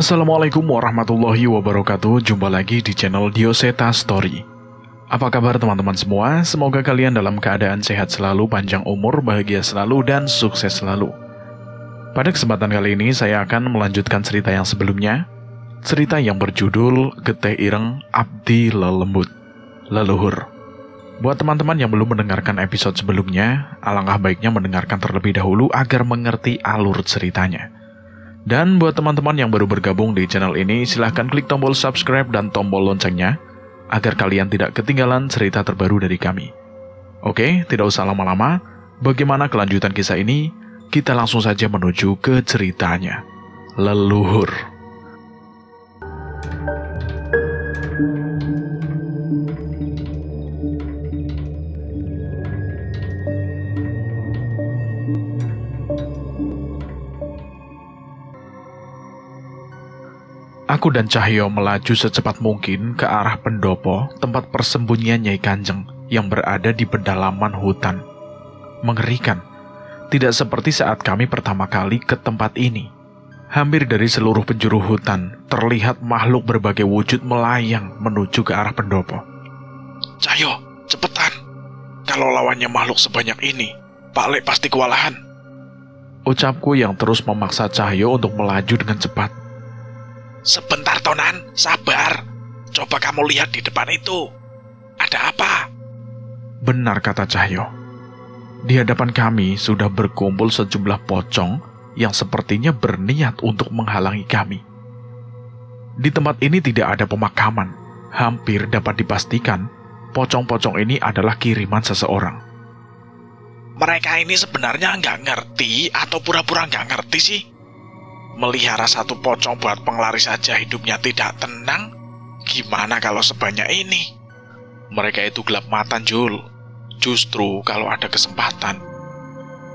Assalamualaikum warahmatullahi wabarakatuh. Jumpa lagi di channel Dioseta Story. Apa kabar teman-teman semua? Semoga kalian dalam keadaan sehat selalu, panjang umur, bahagia selalu, dan sukses selalu. Pada kesempatan kali ini saya akan melanjutkan cerita yang sebelumnya. Cerita yang berjudul Getih Ireng Abdi Lelembut, Leluhur. Buat teman-teman yang belum mendengarkan episode sebelumnya, alangkah baiknya mendengarkan terlebih dahulu agar mengerti alur ceritanya. Dan buat teman-teman yang baru bergabung di channel ini, silahkan klik tombol subscribe dan tombol loncengnya, agar kalian tidak ketinggalan cerita terbaru dari kami. Oke, tidak usah lama-lama, bagaimana kelanjutan kisah ini? Kita langsung saja menuju ke ceritanya. Leluhur. Aku dan Cahyo melaju secepat mungkin ke arah pendopo, tempat persembunyian Nyai Kanjeng yang berada di pedalaman hutan. Mengerikan, tidak seperti saat kami pertama kali ke tempat ini. Hampir dari seluruh penjuru hutan, terlihat makhluk berbagai wujud melayang menuju ke arah pendopo. Cahyo, cepetan. Kalau lawannya makhluk sebanyak ini, Pak Lek pasti kewalahan. Ucapku yang terus memaksa Cahyo untuk melaju dengan cepat. Sebentar Tonan, sabar. Coba kamu lihat di depan itu. Ada apa? Benar kata Cahyo. Di hadapan kami sudah berkumpul sejumlah pocong yang sepertinya berniat untuk menghalangi kami. Di tempat ini tidak ada pemakaman. Hampir dapat dipastikan, pocong-pocong ini adalah kiriman seseorang. Mereka ini sebenarnya nggak ngerti atau pura-pura nggak ngerti sih? Melihara satu pocong buat penglaris saja hidupnya tidak tenang. Gimana kalau sebanyak ini? Mereka itu gelap mata, Jul. Justru kalau ada kesempatan,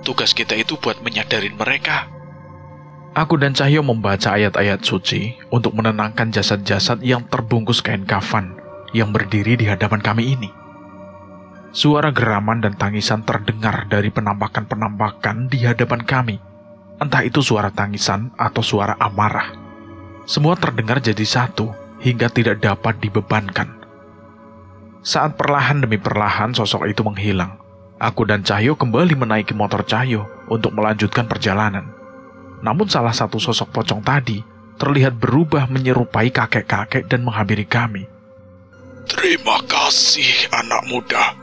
tugas kita itu buat menyadarin mereka. Aku dan Cahyo membaca ayat-ayat suci untuk menenangkan jasad-jasad yang terbungkus kain kafan yang berdiri di hadapan kami ini. Suara geraman dan tangisan terdengar dari penampakan-penampakan di hadapan kami. Entah itu suara tangisan atau suara amarah. Semua terdengar jadi satu hingga tidak dapat dibebankan. Saat perlahan demi perlahan sosok itu menghilang, aku dan Cahyo kembali menaiki motor Cahyo untuk melanjutkan perjalanan. Namun salah satu sosok pocong tadi terlihat berubah menyerupai kakek-kakek dan menghampiri kami. Terima kasih anak muda.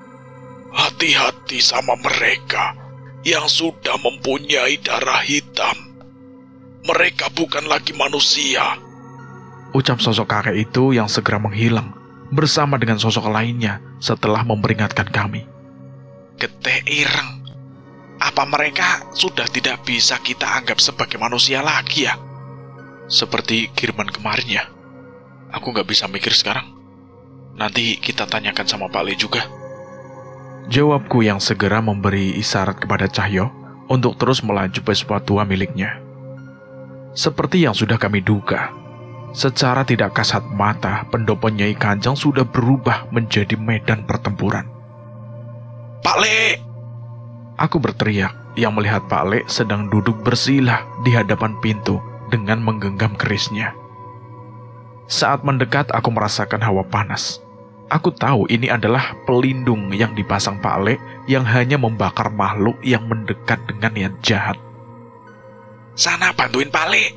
Hati-hati sama mereka yang sudah mempunyai darah hitam. Mereka bukan lagi manusia. Ucap sosok kakek itu yang segera menghilang bersama dengan sosok lainnya setelah memperingatkan kami. Getih Ireng, apa mereka sudah tidak bisa kita anggap sebagai manusia lagi ya? Seperti kiriman kemarin ya. Aku nggak bisa mikir sekarang. Nanti kita tanyakan sama Pak Le juga. Jawabku yang segera memberi isyarat kepada Cahyo untuk terus melaju Vespa tua miliknya. Seperti yang sudah kami duga, secara tidak kasat mata, pendopo Nyai Kanjeng sudah berubah menjadi medan pertempuran. Pak Le! Aku berteriak yang melihat Pak Le sedang duduk bersila di hadapan pintu dengan menggenggam kerisnya. Saat mendekat, aku merasakan hawa panas. Aku tahu ini adalah pelindung yang dipasang Pak Le yang hanya membakar makhluk yang mendekat dengan niat jahat. Sana bantuin Pak Le,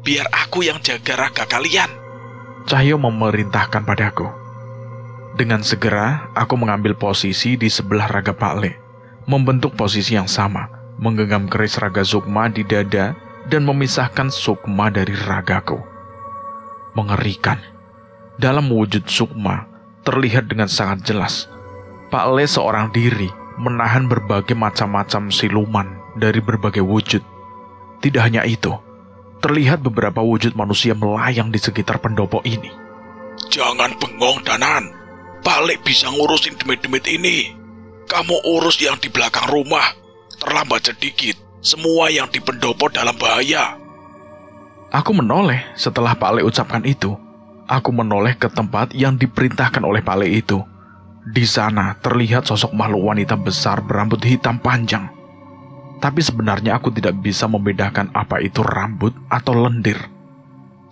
biar aku yang jaga raga kalian. Cahyo memerintahkan padaku. Dengan segera, aku mengambil posisi di sebelah raga Pak Le, membentuk posisi yang sama, menggenggam keris raga Sukma di dada dan memisahkan Sukma dari ragaku. Mengerikan. Dalam wujud Sukma, terlihat dengan sangat jelas, Pak Le seorang diri menahan berbagai macam-macam siluman dari berbagai wujud. Tidak hanya itu, terlihat beberapa wujud manusia melayang di sekitar pendopo ini. Jangan bengong, Danan. Pak Le bisa ngurusin demit-demit ini. Kamu urus yang di belakang rumah. Terlambat sedikit, semua yang di pendopo dalam bahaya. Aku menoleh setelah Pak Le ucapkan itu. Aku menoleh ke tempat yang diperintahkan oleh Pak Le itu. Di sana terlihat sosok makhluk wanita besar berambut hitam panjang. Tapi sebenarnya aku tidak bisa membedakan apa itu rambut atau lendir.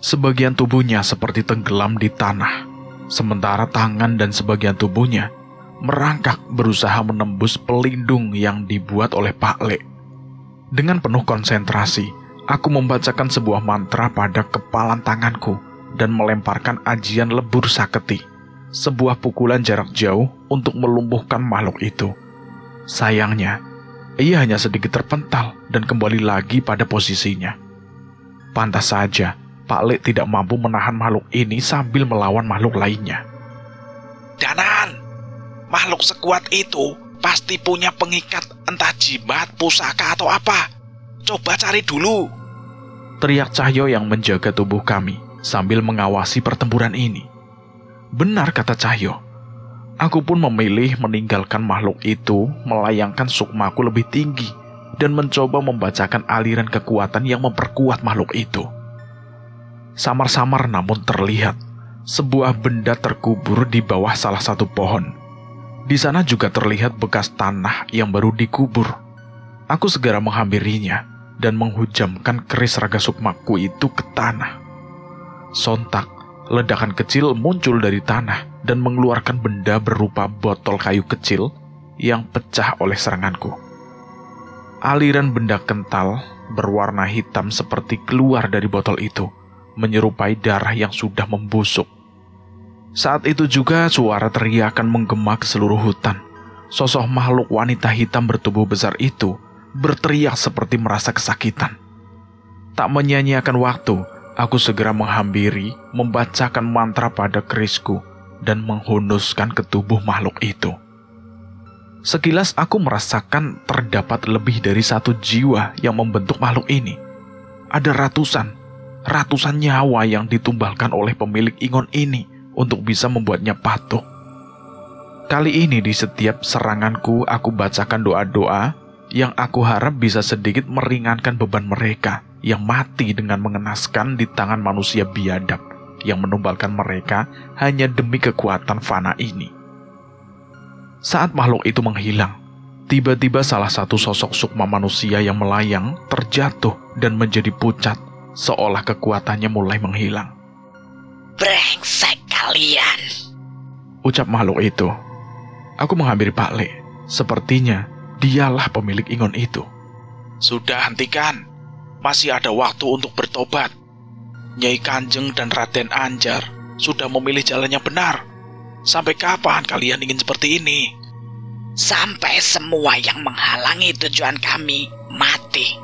Sebagian tubuhnya seperti tenggelam di tanah, sementara tangan dan sebagian tubuhnya merangkak berusaha menembus pelindung yang dibuat oleh Pak Le. Dengan penuh konsentrasi, aku membacakan sebuah mantra pada kepalan tanganku dan melemparkan ajian lebur saketi, sebuah pukulan jarak jauh untuk melumpuhkan makhluk itu. Sayangnya, ia hanya sedikit terpental dan kembali lagi pada posisinya. Pantas saja, Pak Le tidak mampu menahan makhluk ini sambil melawan makhluk lainnya. Danan, makhluk sekuat itu pasti punya pengikat, entah jimat, pusaka atau apa. Coba cari dulu. Teriak Cahyo yang menjaga tubuh kami sambil mengawasi pertempuran ini. Benar kata Cahyo. Aku pun memilih meninggalkan makhluk itu, melayangkan sukmaku lebih tinggi, dan mencoba membacakan aliran kekuatan yang memperkuat makhluk itu. Samar-samar namun terlihat, sebuah benda terkubur di bawah salah satu pohon. Di sana juga terlihat bekas tanah yang baru dikubur. Aku segera menghampirinya dan menghujamkan keris raga sukmaku itu ke tanah. Sontak, ledakan kecil muncul dari tanah dan mengeluarkan benda berupa botol kayu kecil yang pecah oleh seranganku. Aliran benda kental berwarna hitam seperti keluar dari botol itu, menyerupai darah yang sudah membusuk. Saat itu juga suara teriakan menggema ke seluruh hutan. Sosok makhluk wanita hitam bertubuh besar itu berteriak seperti merasa kesakitan. Tak menyia-nyiakan waktu, aku segera menghampiri, membacakan mantra pada kerisku, dan menghunuskan ke tubuh makhluk itu. Sekilas aku merasakan terdapat lebih dari satu jiwa yang membentuk makhluk ini. Ada ratusan nyawa yang ditumbalkan oleh pemilik ingon ini untuk bisa membuatnya patuh. Kali ini di setiap seranganku aku bacakan doa-doa yang aku harap bisa sedikit meringankan beban mereka yang mati dengan mengenaskan di tangan manusia biadab yang menumbalkan mereka hanya demi kekuatan fana ini. Saat makhluk itu menghilang, tiba-tiba salah satu sosok sukma manusia yang melayang terjatuh dan menjadi pucat, seolah kekuatannya mulai menghilang. "Brengsek kalian," ucap makhluk itu. Aku menghampiri Pak Le. Sepertinya dialah pemilik ingon itu. Sudah, hentikan. Masih ada waktu untuk bertobat. Nyai Kanjeng dan Raden Anjar sudah memilih jalan yang benar. Sampai kapan kalian ingin seperti ini? "Sampai semua yang menghalangi tujuan kami mati."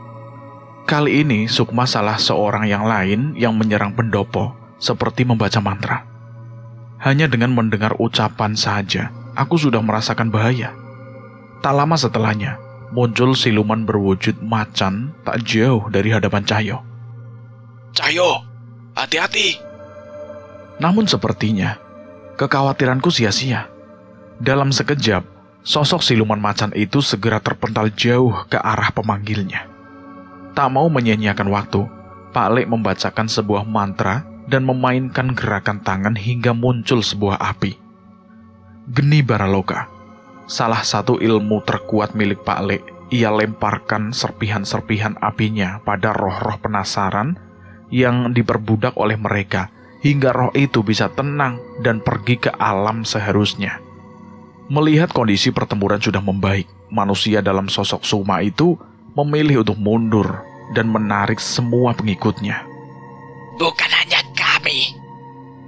Kali ini Sukma salah seorang yang lain yang menyerang pendopo, seperti membaca mantra. Hanya dengan mendengar ucapan saja, aku sudah merasakan bahaya. Tak lama setelahnya, muncul siluman berwujud macan tak jauh dari hadapan Cahyo. Cahyo, hati-hati. Namun sepertinya, kekhawatiranku sia-sia. Dalam sekejap, sosok siluman macan itu segera terpental jauh ke arah pemanggilnya. Tak mau menyia-nyiakan waktu, Pak Le membacakan sebuah mantra dan memainkan gerakan tangan hingga muncul sebuah api. Geni Baraloka, salah satu ilmu terkuat milik Pak Le, ia lemparkan serpihan-serpihan apinya pada roh-roh penasaran yang diperbudak oleh mereka, hingga roh itu bisa tenang dan pergi ke alam seharusnya. Melihat kondisi pertempuran sudah membaik, manusia dalam sosok Sukma itu memilih untuk mundur dan menarik semua pengikutnya. "Bukan hanya kami.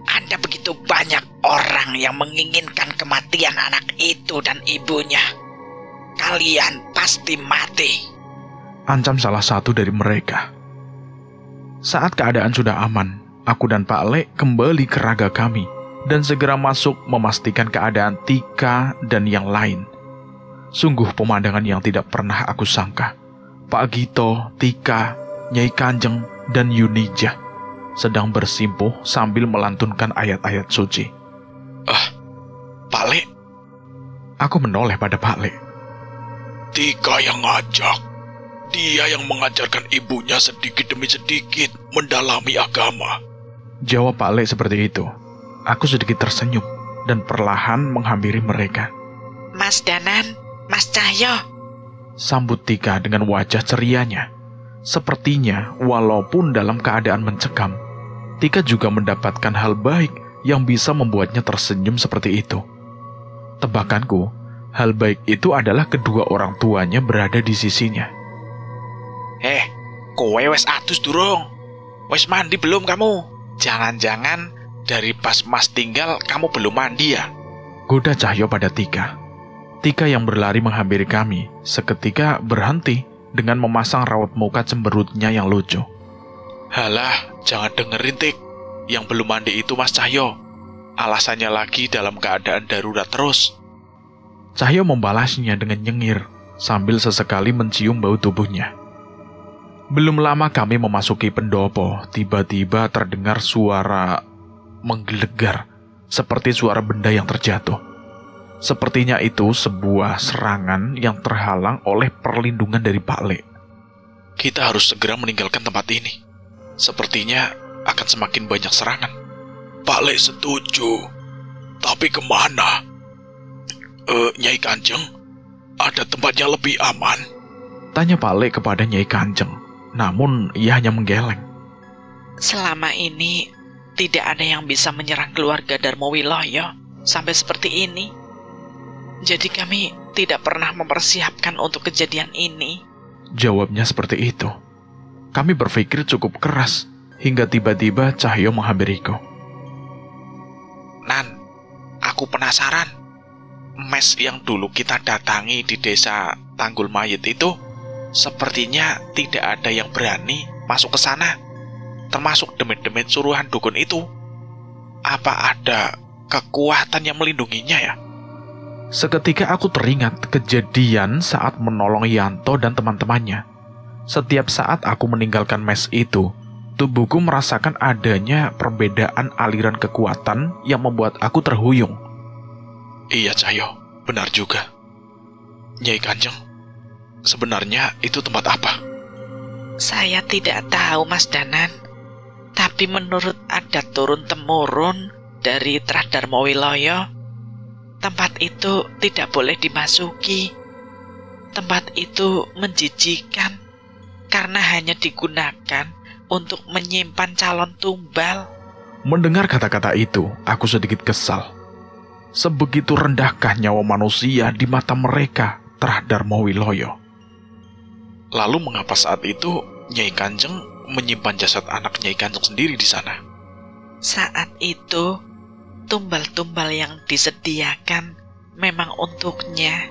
Ada begitu banyak orang yang menginginkan kematian anak itu dan ibunya. Kalian pasti mati," ancam salah satu dari mereka. Saat keadaan sudah aman, aku dan Pak Le kembali ke raga kami dan segera masuk memastikan keadaan Tika dan yang lain. Sungguh pemandangan yang tidak pernah aku sangka. Pak Gito, Tika, Nyai Kanjeng, dan Yunijah sedang bersimpuh sambil melantunkan ayat-ayat suci. Pak Le, Aku menoleh pada Pak Le. Tika yang ngajak. Dia yang mengajarkan ibunya sedikit demi sedikit mendalami agama. Jawab Pak Le seperti itu. Aku sedikit tersenyum dan perlahan menghampiri mereka. "Mas Danan, Mas Cahyo," Sambut Tika dengan wajah cerianya. Sepertinya walaupun dalam keadaan mencekam, Tika juga mendapatkan hal baik yang bisa membuatnya tersenyum seperti itu. Tebakanku, hal baik itu adalah kedua orang tuanya berada di sisinya. Kowe wes adus durung? Wes mandi belum kamu? Jangan-jangan dari pas Mas tinggal kamu belum mandi ya? Goda Cahyo pada Tika. Tika yang berlari menghampiri kami, seketika berhenti dengan memasang raut muka cemberutnya yang lucu. Halah, jangan dengerin Tik. Yang belum mandi itu Mas Cahyo. Alasannya lagi dalam keadaan darurat terus. Cahyo membalasnya dengan nyengir, sambil sesekali mencium bau tubuhnya. Belum lama kami memasuki pendopo, tiba-tiba terdengar suara menggelegar, seperti suara benda yang terjatuh. Sepertinya itu sebuah serangan yang terhalang oleh perlindungan dari Pak Le. Kita harus segera meninggalkan tempat ini. Sepertinya akan semakin banyak serangan. Pak Le setuju. Tapi kemana? Nyai Kanjeng, ada tempatnya lebih aman? Tanya Pak Le kepada Nyai Kanjeng. Namun ia hanya menggeleng. Selama ini tidak ada yang bisa menyerang keluarga Darmo Wiloyo sampai seperti ini. Jadi kami tidak pernah mempersiapkan untuk kejadian ini. Jawabnya seperti itu. Kami berpikir cukup keras hingga tiba-tiba Cahyo menghampiriku. Nan, aku penasaran. Mes yang dulu kita datangi di desa Tanggul Mayit itu sepertinya tidak ada yang berani masuk ke sana, termasuk demit-demit suruhan dukun itu. Apa ada kekuatan yang melindunginya ya? Seketika aku teringat kejadian saat menolong Yanto dan teman-temannya. Setiap saat aku meninggalkan mes itu, tubuhku merasakan adanya perbedaan aliran kekuatan yang membuat aku terhuyung. Iya Cahyo, benar juga. Nyai Kanjeng, sebenarnya itu tempat apa? Saya tidak tahu Mas Danan. Tapi menurut adat turun-temurun dari Tradarmo Wiloyo, tempat itu tidak boleh dimasuki. Tempat itu menjijikan karena hanya digunakan untuk menyimpan calon tumbal. Mendengar kata-kata itu, aku sedikit kesal. Sebegitu rendahkah nyawa manusia di mata mereka Tradarmo Wiloyo? Lalu mengapa saat itu Nyai Kanjeng menyimpan jasad anak Nyai Kanjeng sendiri di sana? Saat itu, tumbal-tumbal yang disediakan memang untuknya,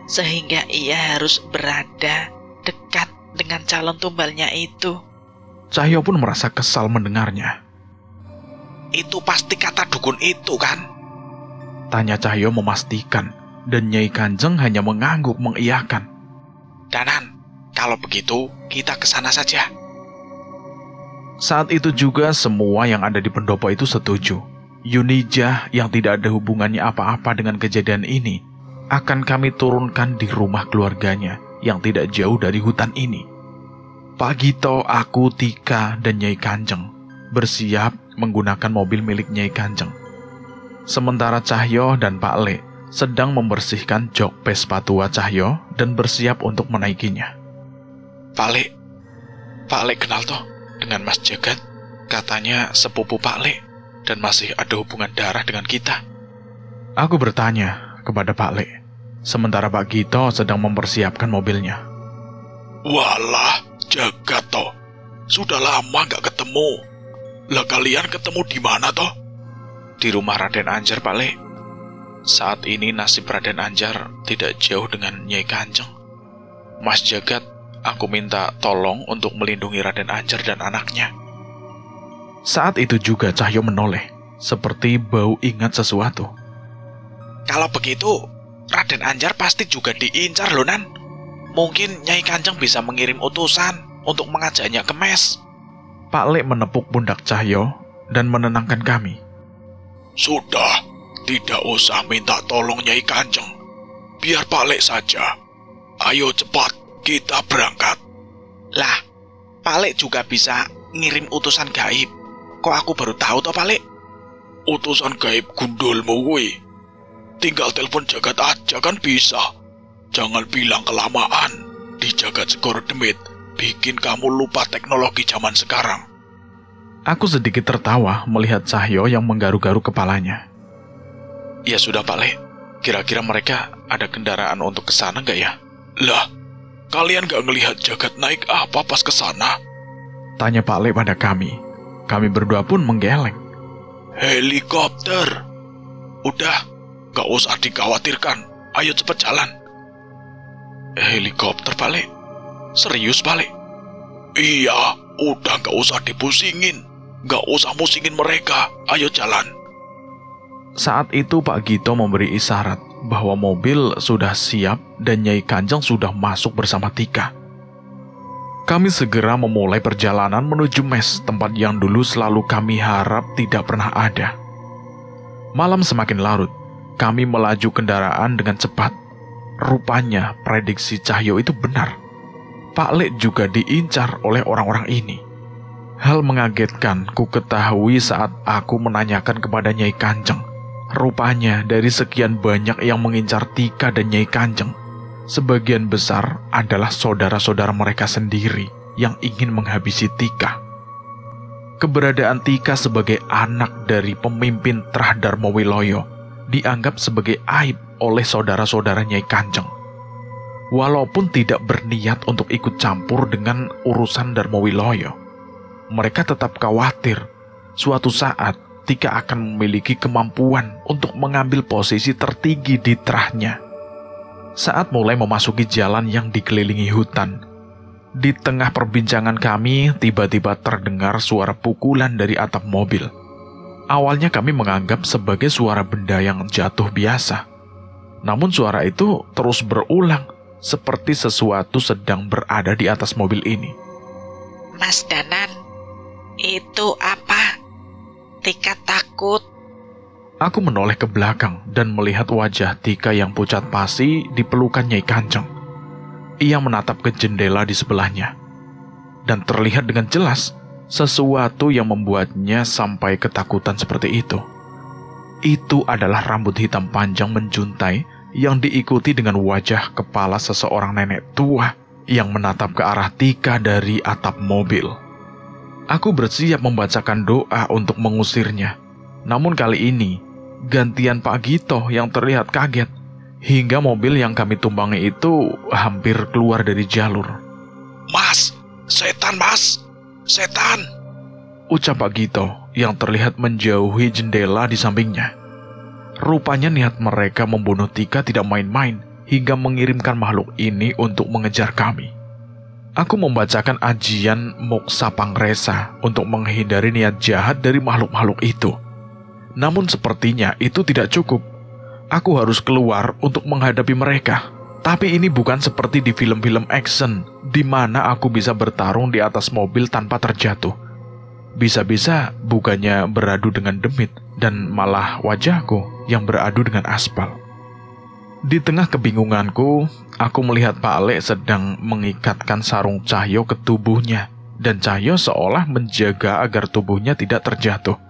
sehingga ia harus berada dekat dengan calon tumbalnya itu. Cahyo pun merasa kesal mendengarnya. Itu pasti kata dukun itu kan? Tanya Cahyo memastikan, dan Nyai Kanjeng hanya mengangguk mengiyakan. Danan, kalau begitu kita ke sana saja. Saat itu juga semua yang ada di pendopo itu setuju. Yunijah yang tidak ada hubungannya apa-apa dengan kejadian ini akan kami turunkan di rumah keluarganya yang tidak jauh dari hutan ini. Pak Gito, aku, Tika, dan Nyai Kanjeng bersiap menggunakan mobil milik Nyai Kanjeng. Sementara Cahyo dan Pak Le sedang membersihkan jok Vespa tua Cahyo dan bersiap untuk menaikinya. Pak Le kenal toh dengan Mas Jagat? Katanya sepupu Pak Le dan masih ada hubungan darah dengan kita. Aku bertanya kepada Pak Le, sementara Pak Gito sedang mempersiapkan mobilnya. Walah, Jagat toh. Sudah lama gak ketemu. Lah kalian ketemu di mana toh? Di rumah Raden Anjar, Pak Le. Saat ini nasib Raden Anjar tidak jauh dengan Nyai Kanjeng. Mas Jagat, aku minta tolong untuk melindungi Raden Anjar dan anaknya. Saat itu juga Cahyo menoleh, seperti bau ingat sesuatu. Kalau begitu, Raden Anjar pasti juga diincar loh, Nan. Mungkin Nyai Kanjeng bisa mengirim utusan untuk mengajaknya ke mes. Pak Le menepuk pundak Cahyo dan menenangkan kami. Sudah, tidak usah minta tolong Nyai Kanjeng. Biar Pak Le saja. Ayo cepat, kita berangkat. Lah, Pak Le juga bisa ngirim utusan gaib. Kok aku baru tahu toh, Pak Le? Utusan gaib gundulmu kuwi. Tinggal telepon Jagat aja kan bisa. Jangan bilang kelamaan. Di Jagat Segoro Demit bikin kamu lupa teknologi zaman sekarang. Aku sedikit tertawa melihat Cahyo yang menggaruk-garuk kepalanya. Ya sudah Pak Le, kira-kira mereka ada kendaraan untuk ke sana nggak ya? Lah, kalian nggak ngelihat Jagat naik apa pas ke sana? Tanya Pak Le pada kami. Kami berdua pun menggeleng. Helikopter. Udah, nggak usah dikhawatirkan. Ayo cepet jalan. Helikopter Pak Le? Serius Pak Le? Iya, udah nggak usah dipusingin. Nggak usah musingin mereka. Ayo jalan. Saat itu Pak Gito memberi isyarat bahwa mobil sudah siap dan Nyai Kanjeng sudah masuk bersama Tika. Kami segera memulai perjalanan menuju mes, tempat yang dulu selalu kami harap tidak pernah ada. Malam semakin larut, kami melaju kendaraan dengan cepat. Rupanya prediksi Cahyo itu benar. Pak Le juga diincar oleh orang-orang ini. Hal mengagetkan ku ketahui saat aku menanyakan kepada Nyai Kanjeng. Rupanya dari sekian banyak yang mengincar Tika dan Nyai Kanjeng, sebagian besar adalah saudara-saudara mereka sendiri yang ingin menghabisi Tika. Keberadaan Tika sebagai anak dari pemimpin Trahdarma Wiloyo dianggap sebagai aib oleh saudara-saudara Nyai Kanjeng. Walaupun tidak berniat untuk ikut campur dengan urusan Darma Wiloyo, mereka tetap khawatir suatu saat Tika akan memiliki kemampuan untuk mengambil posisi tertinggi di Trahnya. Saat mulai memasuki jalan yang dikelilingi hutan, di tengah perbincangan kami tiba-tiba terdengar suara pukulan dari atap mobil. Awalnya kami menganggap sebagai suara benda yang jatuh biasa. Namun suara itu terus berulang, seperti sesuatu sedang berada di atas mobil ini. Mas Danan, itu apa? Tika takut. Aku menoleh ke belakang dan melihat wajah Tika yang pucat pasi di pelukan Nyai Kanjeng. Ia menatap ke jendela di sebelahnya. Dan terlihat dengan jelas sesuatu yang membuatnya sampai ketakutan seperti itu. Itu adalah rambut hitam panjang menjuntai yang diikuti dengan wajah kepala seseorang nenek tua yang menatap ke arah Tika dari atap mobil. Aku bersiap membacakan doa untuk mengusirnya. Namun kali ini, gantian Pak Gito yang terlihat kaget, hingga mobil yang kami tumpangi itu hampir keluar dari jalur. Mas, setan mas, setan! Ucap Pak Gito yang terlihat menjauhi jendela di sampingnya. Rupanya niat mereka membunuh Tika tidak main-main hingga mengirimkan makhluk ini untuk mengejar kami. Aku membacakan ajian Moksa Pangresa untuk menghindari niat jahat dari makhluk-makhluk itu. Namun sepertinya itu tidak cukup. Aku harus keluar untuk menghadapi mereka. Tapi ini bukan seperti di film-film action, di mana aku bisa bertarung di atas mobil tanpa terjatuh. Bisa-bisa bukannya beradu dengan demit, dan malah wajahku yang beradu dengan aspal. Di tengah kebingunganku, aku melihat Pak Le sedang mengikatkan sarung Cahyo ke tubuhnya, dan Cahyo seolah menjaga agar tubuhnya tidak terjatuh.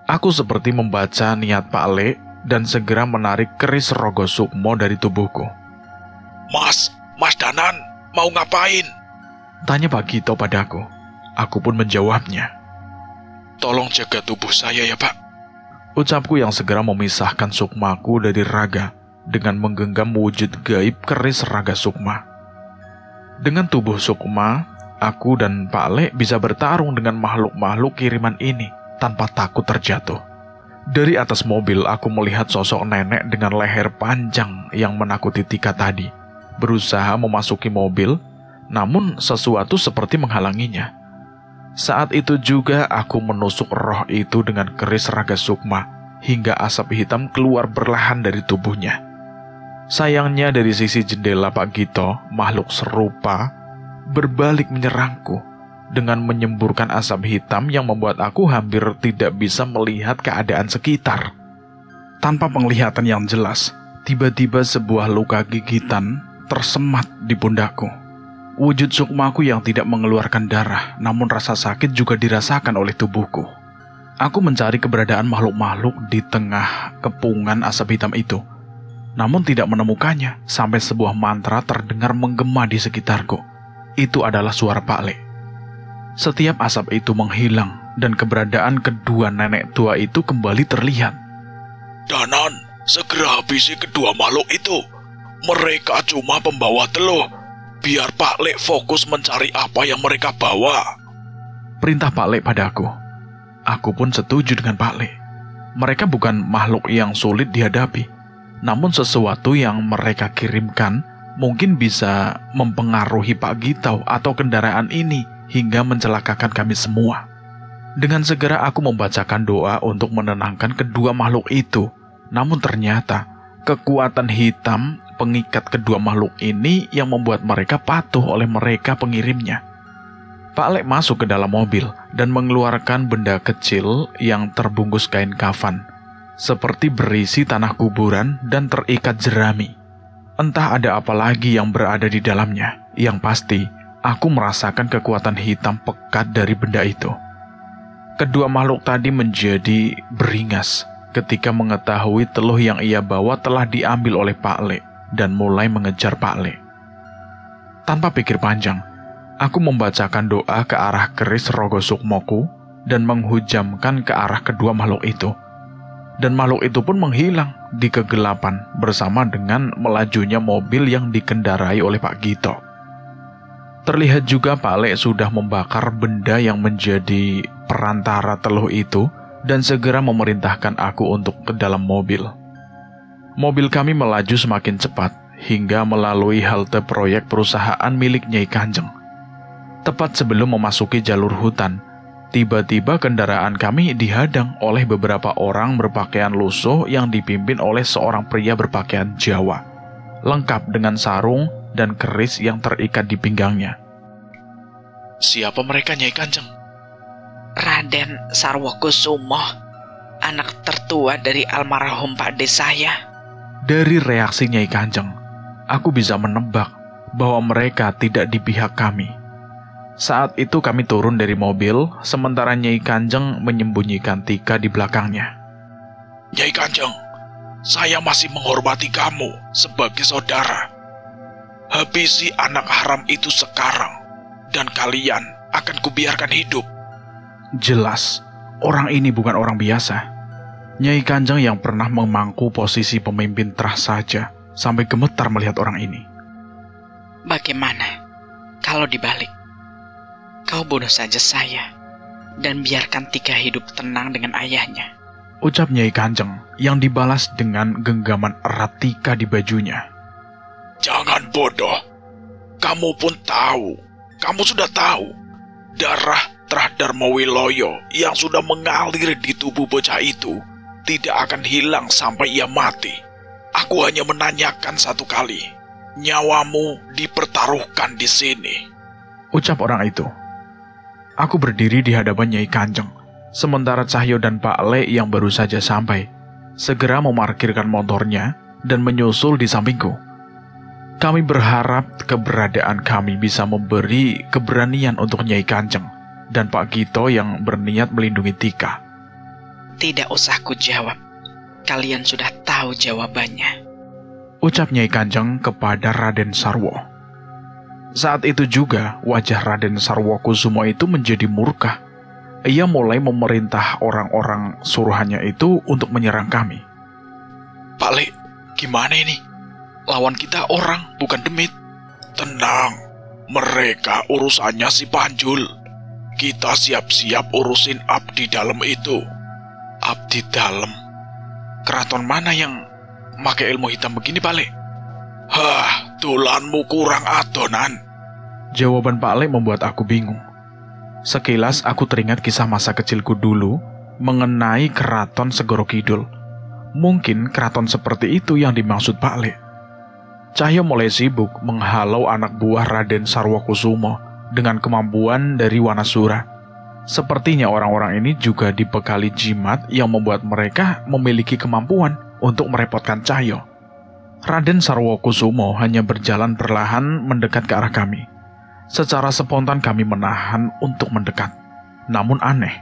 Aku seperti membaca niat Pak Le dan segera menarik keris Rogo Sukmo dari tubuhku. Mas Danan, mau ngapain? Tanya Pak Gito padaku. Aku pun menjawabnya. Tolong jaga tubuh saya ya Pak. Ucapku yang segera memisahkan sukmaku dari raga dengan menggenggam wujud gaib keris raga sukma. Dengan tubuh sukma, aku dan Pak Le bisa bertarung dengan makhluk-makhluk kiriman ini tanpa takut terjatuh. Dari atas mobil aku melihat sosok nenek dengan leher panjang yang menakuti Tika tadi, berusaha memasuki mobil, namun sesuatu seperti menghalanginya. Saat itu juga aku menusuk roh itu dengan keris raga sukma, hingga asap hitam keluar berlahan dari tubuhnya. Sayangnya dari sisi jendela Pak Gito, makhluk serupa berbalik menyerangku dengan menyemburkan asap hitam yang membuat aku hampir tidak bisa melihat keadaan sekitar. Tanpa penglihatan yang jelas, tiba-tiba sebuah luka gigitan tersemat di pundakku. Wujud sukmaku yang tidak mengeluarkan darah, namun rasa sakit juga dirasakan oleh tubuhku. Aku mencari keberadaan makhluk-makhluk di tengah kepungan asap hitam itu, namun tidak menemukannya sampai sebuah mantra terdengar menggema di sekitarku. Itu adalah suara Pak Le. Setiap asap itu menghilang dan keberadaan kedua nenek tua itu kembali terlihat. Danan, segera habisi kedua makhluk itu. Mereka cuma pembawa teluh. Biar Pak Lek fokus mencari apa yang mereka bawa. Perintah Pak Lek padaku. Aku pun setuju dengan Pak Lek. Mereka bukan makhluk yang sulit dihadapi, namun sesuatu yang mereka kirimkan mungkin bisa mempengaruhi Pak Gito atau kendaraan ini hingga mencelakakan kami semua. Dengan segera aku membacakan doa untuk menenangkan kedua makhluk itu. Namun ternyata kekuatan hitam pengikat kedua makhluk ini yang membuat mereka patuh oleh mereka pengirimnya. Pak Lek masuk ke dalam mobil dan mengeluarkan benda kecil yang terbungkus kain kafan, seperti berisi tanah kuburan dan terikat jerami. Entah ada apa lagi yang berada di dalamnya. Yang pasti, aku merasakan kekuatan hitam pekat dari benda itu. Kedua makhluk tadi menjadi beringas ketika mengetahui teluh yang ia bawa telah diambil oleh Pak Lek dan mulai mengejar Pak Lek. Tanpa pikir panjang, aku membacakan doa ke arah keris Rogo Sukmoku dan menghujamkan ke arah kedua makhluk itu. Dan makhluk itu pun menghilang di kegelapan bersama dengan melajunya mobil yang dikendarai oleh Pak Gito. Terlihat juga Pak Lek sudah membakar benda yang menjadi perantara teluh itu dan segera memerintahkan aku untuk ke dalam mobil. Mobil kami melaju semakin cepat hingga melalui halte proyek perusahaan milik Nyai Kanjeng. Tepat sebelum memasuki jalur hutan, tiba-tiba kendaraan kami dihadang oleh beberapa orang berpakaian lusuh yang dipimpin oleh seorang pria berpakaian Jawa, lengkap dengan sarung dan keris yang terikat di pinggangnya. Siapa mereka, Nyai Kanjeng? Raden Sarwokusumo, anak tertua dari almarhum Pak De saya. Dari reaksi Nyai Kanjeng, aku bisa menebak bahwa mereka tidak di pihak kami. Saat itu kami turun dari mobil, sementara Nyai Kanjeng menyembunyikan Tika di belakangnya. Nyai Kanjeng, saya masih menghormati kamu sebagai saudara. Habisi anak haram itu sekarang, dan kalian akan kubiarkan hidup. Jelas, orang ini bukan orang biasa. Nyai Kanjeng yang pernah memangku posisi pemimpin terah saja, sampai gemetar melihat orang ini. Bagaimana kalau dibalik? Kau bunuh saja saya, dan biarkan Tika hidup tenang dengan ayahnya. Ucap Nyai Kanjeng yang dibalas dengan genggaman erat Tika di bajunya. Jangan bodoh. Kamu pun tahu. Kamu sudah tahu. Darah Trah Darmawiloyo yang sudah mengalir di tubuh bocah itu tidak akan hilang sampai ia mati. Aku hanya menanyakan satu kali. Nyawamu dipertaruhkan di sini. Ucap orang itu. Aku berdiri di hadapan Nyai Kanjeng, sementara Cahyo dan Pak Le yang baru saja sampai segera memarkirkan motornya dan menyusul di sampingku. Kami berharap keberadaan kami bisa memberi keberanian untuk Nyai Kanjeng dan Pak Gito yang berniat melindungi Tika. Tidak usah ku jawab, kalian sudah tahu jawabannya. Ucap Nyai Kanjeng kepada Raden Sarwo. Saat itu juga wajah Raden Sarwokusumo itu menjadi murka. Ia mulai memerintah orang-orang suruhannya itu untuk menyerang kami. Pak Le, gimana ini? Lawan kita orang, bukan demit. Tenang, mereka urusannya si Panjul. Kita siap-siap urusin abdi dalam itu. Abdi dalam? Keraton mana yang pakai ilmu hitam begini, Pak Le? Hah, tulanmu kurang adonan. Jawaban Pak Le membuat aku bingung. Sekilas aku teringat kisah masa kecilku dulu mengenai keraton Segoro Kidul. Mungkin keraton seperti itu yang dimaksud Pak Le. Cahyo mulai sibuk menghalau anak buah Raden Sarwokusumo dengan kemampuan dari Wanasura. Sepertinya orang-orang ini juga dibekali jimat yang membuat mereka memiliki kemampuan untuk merepotkan Cahyo. Raden Sarwokusumo hanya berjalan perlahan mendekat ke arah kami. Secara spontan kami menahan untuk mendekat. Namun aneh,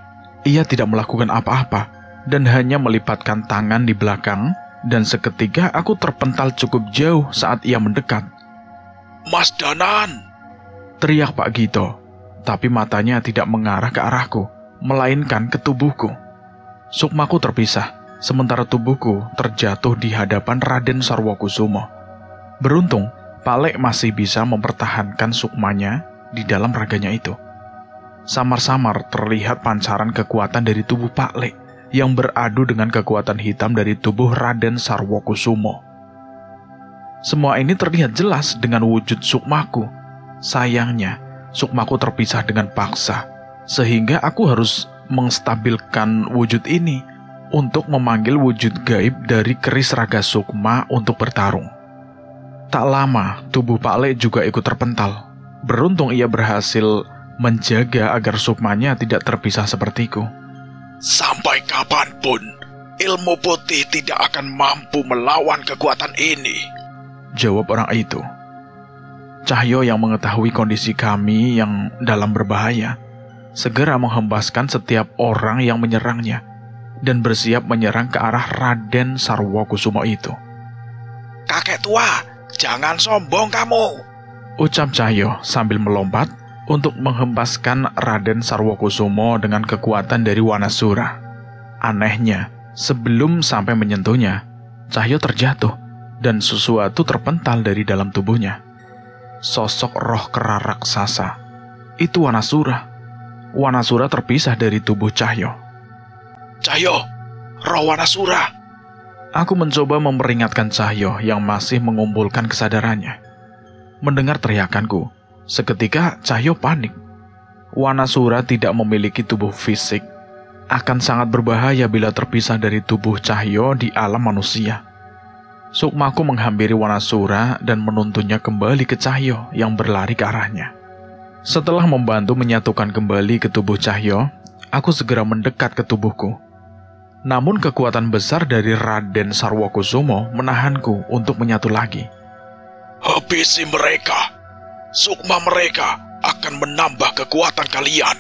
ia tidak melakukan apa-apa dan hanya melipatkan tangan di belakang, dan seketika aku terpental cukup jauh saat ia mendekat. Mas Danan! Teriak Pak Gito, tapi matanya tidak mengarah ke arahku. melainkan ke tubuhku. Sukmaku terpisah, sementara tubuhku terjatuh di hadapan Raden Sarwokusumo. Beruntung, Pak Lek masih bisa mempertahankan sukmanya di dalam raganya itu. Samar-samar terlihat pancaran kekuatan dari tubuh Pak Lek yang beradu dengan kekuatan hitam dari tubuh Raden Sarwokusumo. Semua ini terlihat jelas dengan wujud sukmaku. Sayangnya, sukmaku terpisah dengan paksa, sehingga aku harus menstabilkan wujud ini untuk memanggil wujud gaib dari keris raga sukma untuk bertarung. Tak lama, tubuh Pak Lek juga ikut terpental. Beruntung ia berhasil menjaga agar sukmanya tidak terpisah sepertiku. Sampai kapanpun, ilmu putih tidak akan mampu melawan kekuatan ini, jawab orang itu. Cahyo yang mengetahui kondisi kami yang dalam berbahaya, segera menghempaskan setiap orang yang menyerangnya, dan bersiap menyerang ke arah Raden Sarwokusumo itu. Kakek tua, jangan sombong kamu, ucap Cahyo sambil melompat untuk menghempaskan Raden Sarwokusumo dengan kekuatan dari Wanasura. Anehnya, sebelum sampai menyentuhnya, Cahyo terjatuh dan sesuatu terpental dari dalam tubuhnya. Sosok roh kera raksasa. Itu Wanasura. Wanasura terpisah dari tubuh Cahyo. Cahyo, roh Wanasura. Aku mencoba memperingatkan Cahyo yang masih mengumpulkan kesadarannya. Mendengar teriakanku, seketika Cahyo panik. Wanasura tidak memiliki tubuh fisik. Akan sangat berbahaya bila terpisah dari tubuh Cahyo di alam manusia. Sukmaku menghampiri Wanasura dan menuntunnya kembali ke Cahyo yang berlari ke arahnya. Setelah membantu menyatukan kembali ke tubuh Cahyo, aku segera mendekat ke tubuhku. Namun kekuatan besar dari Raden Sarwokusumo menahanku untuk menyatu lagi. Habisi mereka. Sukma mereka akan menambah kekuatan kalian,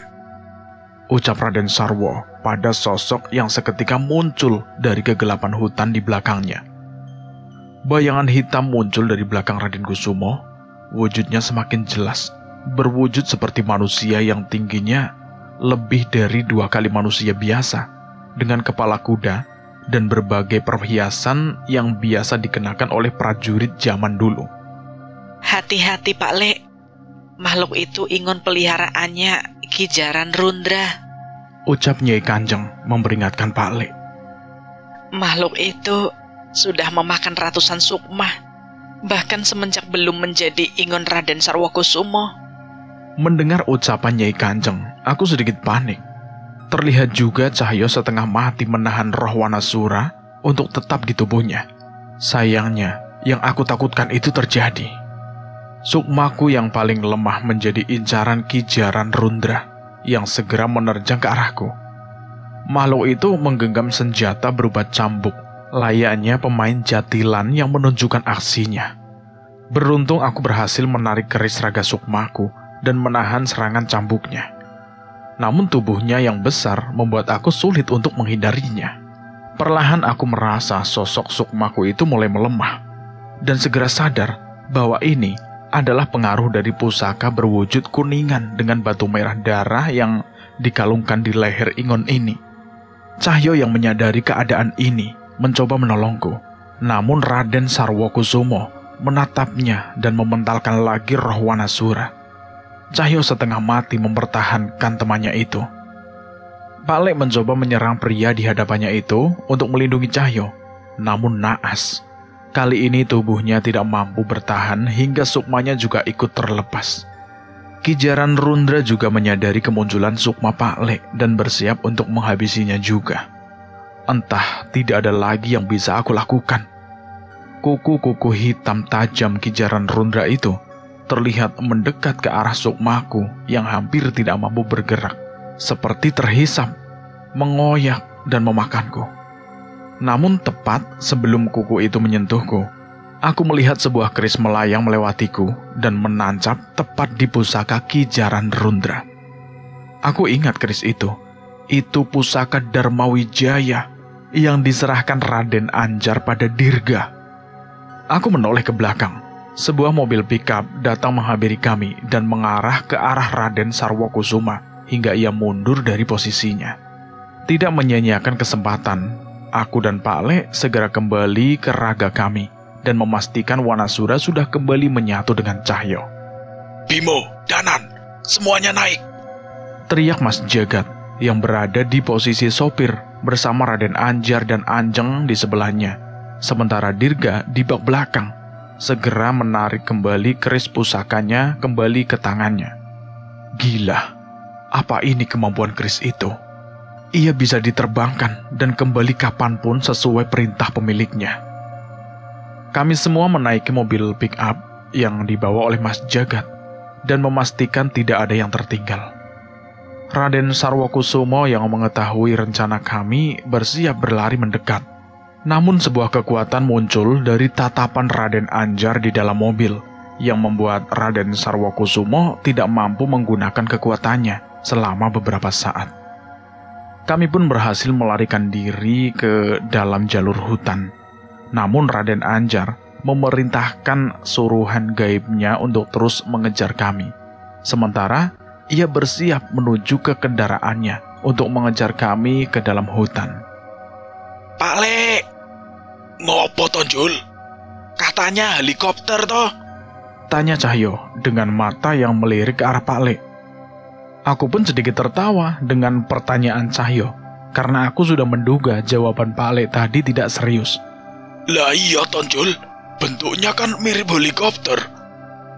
ucap Raden Sarwo pada sosok yang seketika muncul dari kegelapan hutan di belakangnya. Bayangan hitam muncul dari belakang Raden Kusumo. Wujudnya semakin jelas, berwujud seperti manusia yang tingginya lebih dari 2 kali manusia biasa, dengan kepala kuda dan berbagai perhiasan yang biasa dikenakan oleh prajurit zaman dulu. Hati-hati Pak Lek, makhluk itu ingon peliharaannya Kijaran Rundra, ucap Nyai Kanjeng memperingatkan Pak Lek. Makhluk itu sudah memakan ratusan sukma, bahkan semenjak belum menjadi ingon Raden Sarwokusumo. Mendengar ucapan Nyai Kanjeng, aku sedikit panik. Terlihat juga Cahyo setengah mati menahan roh Wanasura untuk tetap di tubuhnya. Sayangnya, yang aku takutkan itu terjadi. Sukmaku yang paling lemah menjadi incaran Kijaran Rundra yang segera menerjang ke arahku. Makhluk itu menggenggam senjata berupa cambuk, layaknya pemain jatilan yang menunjukkan aksinya. Beruntung aku berhasil menarik keris raga sukmaku dan menahan serangan cambuknya. Namun tubuhnya yang besar membuat aku sulit untuk menghindarinya. Perlahan aku merasa sosok sukmaku itu mulai melemah, dan segera sadar bahwa ini adalah pengaruh dari pusaka berwujud kuningan dengan batu merah darah yang dikalungkan di leher Ingon ini. Cahyo yang menyadari keadaan ini mencoba menolongku, namun Raden Sarwokusumo menatapnya dan mementalkan lagi roh Wanasura. Cahyo setengah mati mempertahankan temannya itu. Pak Lek mencoba menyerang pria di hadapannya itu untuk melindungi Cahyo, namun naas. Kali ini tubuhnya tidak mampu bertahan hingga sukmanya juga ikut terlepas. Kijaran Rundra juga menyadari kemunculan sukma Pak Lek dan bersiap untuk menghabisinya juga. Entah tidak ada lagi yang bisa aku lakukan. Kuku-kuku hitam tajam Kijaran Rundra itu terlihat mendekat ke arah sukmaku yang hampir tidak mampu bergerak, seperti terhisap, mengoyak, dan memakanku. Namun tepat sebelum kuku itu menyentuhku, aku melihat sebuah keris melayang melewatiku dan menancap tepat di pusaka Kijaran Rundra. Aku ingat keris itu pusaka Dharma Wijaya yang diserahkan Raden Anjar pada Dirga. Aku menoleh ke belakang. Sebuah mobil pickup datang menghampiri kami dan mengarah ke arah Raden Sarwokusuma hingga ia mundur dari posisinya. Tidak menyia-nyiakan kesempatan, aku dan Pak Le segera kembali ke raga kami dan memastikan Wanasura sudah kembali menyatu dengan Cahyo. Bimo, Danan, semuanya naik. Teriak Mas Jagat yang berada di posisi sopir bersama Raden Anjar dan Anjeng di sebelahnya, sementara Dirga di bak belakang segera menarik kembali keris pusakanya kembali ke tangannya. Gila, apa ini kemampuan keris itu? Ia bisa diterbangkan dan kembali kapanpun sesuai perintah pemiliknya. Kami semua menaiki mobil pick-up yang dibawa oleh Mas Jagat dan memastikan tidak ada yang tertinggal. Raden Sarwokusumo yang mengetahui rencana kami bersiap berlari mendekat. Namun sebuah kekuatan muncul dari tatapan Raden Anjar di dalam mobil yang membuat Raden Sarwokusumo tidak mampu menggunakan kekuatannya selama beberapa saat. Kami pun berhasil melarikan diri ke dalam jalur hutan. Namun Raden Anjar memerintahkan suruhan gaibnya untuk terus mengejar kami. Sementara ia bersiap menuju ke kendaraannya untuk mengejar kami ke dalam hutan. Pak Le, ngopo Tonjul? Katanya helikopter toh? Tanya Cahyo dengan mata yang melirik ke arah Pak Le. Aku pun sedikit tertawa dengan pertanyaan Cahyo, karena aku sudah menduga jawaban Pak Le tadi tidak serius. Lah iya Tonjul, bentuknya kan mirip helikopter.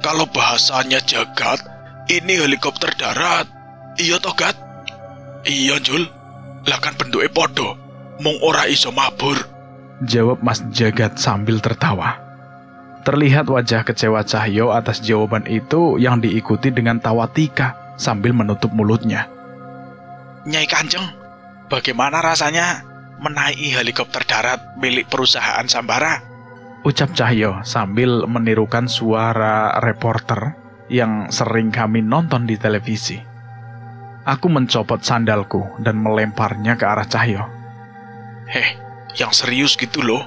Kalau bahasanya Jagat, ini helikopter darat. Iya toh Gat? Iya Jul, lah kan bentuknya podo, mung ora iso mabur. Jawab Mas Jagat sambil tertawa. Terlihat wajah kecewa Cahyo atas jawaban itu yang diikuti dengan tawa tika sambil menutup mulutnya. Nyai Kanjeng, bagaimana rasanya menaiki helikopter darat milik perusahaan Sambara? Ucap Cahyo sambil menirukan suara reporter yang sering kami nonton di televisi. Aku mencopot sandalku dan melemparnya ke arah Cahyo. Heh, yang serius gitu loh.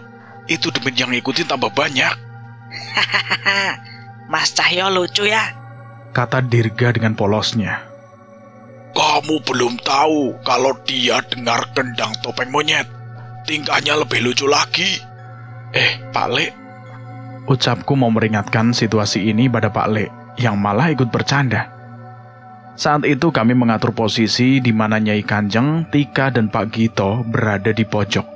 Itu demi yang ngikutin tambah banyak. Hahaha, Mas Cahyo lucu ya. Kata Dirga dengan polosnya. Kamu belum tahu kalau dia dengar kendang topeng monyet. Tingkahnya lebih lucu lagi. Pak Le. Ucapku mau meringatkan situasi ini pada Pak Le, yang malah ikut bercanda. Saat itu kami mengatur posisi di mana Nyai Kanjeng, Tika, dan Pak Gito berada di pojok.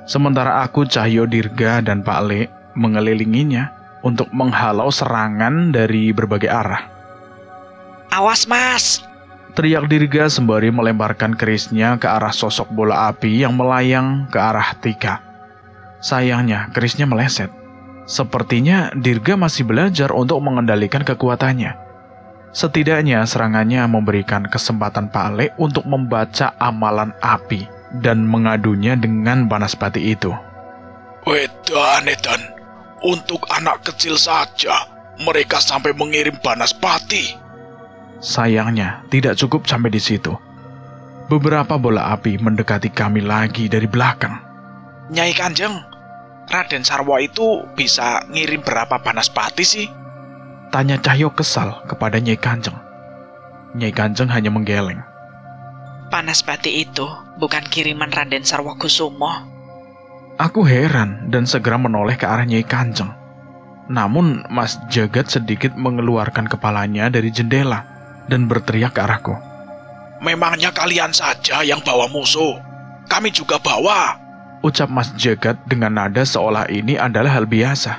Sementara aku, Cahyo, Dirga, dan Pak Le mengelilinginya untuk menghalau serangan dari berbagai arah. Awas Mas! Teriak Dirga sembari melemparkan kerisnya ke arah sosok bola api yang melayang ke arah Tika. Sayangnya, kerisnya meleset. Sepertinya Dirga masih belajar untuk mengendalikan kekuatannya. Setidaknya serangannya memberikan kesempatan Pak Le untuk membaca amalan api dan mengadunya dengan Banaspati itu. Edan, untuk anak kecil saja mereka sampai mengirim Banaspati. Sayangnya tidak cukup sampai di situ. Beberapa bola api mendekati kami lagi dari belakang. Nyai Kanjeng, Raden Sarwo itu bisa ngirim berapa Banaspati sih? Tanya Cahyo kesal kepada Nyai Kanjeng. Nyai Kanjeng hanya menggeleng. Banaspati itu bukan kiriman Raden Sarwokusumo. Aku heran dan segera menoleh ke arah Nyai Kanjeng. Namun Mas Jagat sedikit mengeluarkan kepalanya dari jendela dan berteriak ke arahku. Memangnya kalian saja yang bawa musuh? Kami juga bawa. Ucap Mas Jagat dengan nada seolah ini adalah hal biasa.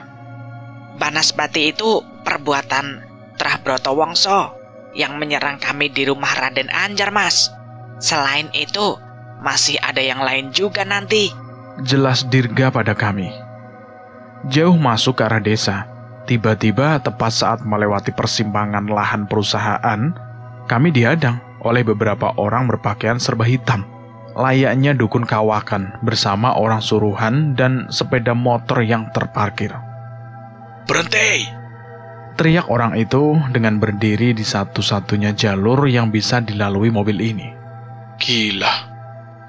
Banaspati itu perbuatan Trahbroto Wongso yang menyerang kami di rumah Raden Anjar, Mas. Selain itu, masih ada yang lain juga nanti. Jelas Dirga pada kami. Jauh masuk ke arah desa. Tiba-tiba tepat saat melewati persimpangan lahan perusahaan, kami dihadang oleh beberapa orang berpakaian serba hitam. Layaknya dukun kawakan bersama orang suruhan dan sepeda motor yang terparkir. Berhenti! Teriak orang itu dengan berdiri di satu-satunya jalur yang bisa dilalui mobil ini. Gila,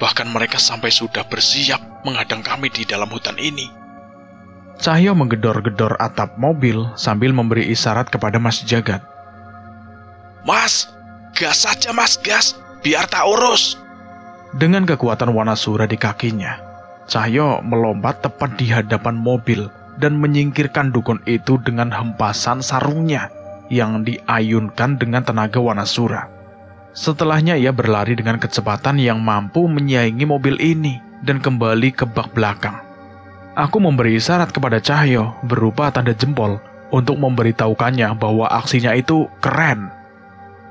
bahkan mereka sampai sudah bersiap menghadang kami di dalam hutan ini. Cahyo menggedor-gedor atap mobil sambil memberi isyarat kepada Mas Jagat. Mas, Gas saja mas, gas. Biar tak urus. Dengan kekuatan Wanasura di kakinya, Cahyo melompat tepat di hadapan mobil dan menyingkirkan dukun itu dengan hempasan sarungnya yang diayunkan dengan tenaga Wanasura. Setelahnya ia berlari dengan kecepatan yang mampu menyaingi mobil ini dan kembali ke bak belakang. Aku memberi isyarat kepada Cahyo berupa tanda jempol untuk memberitahukannya bahwa aksinya itu keren.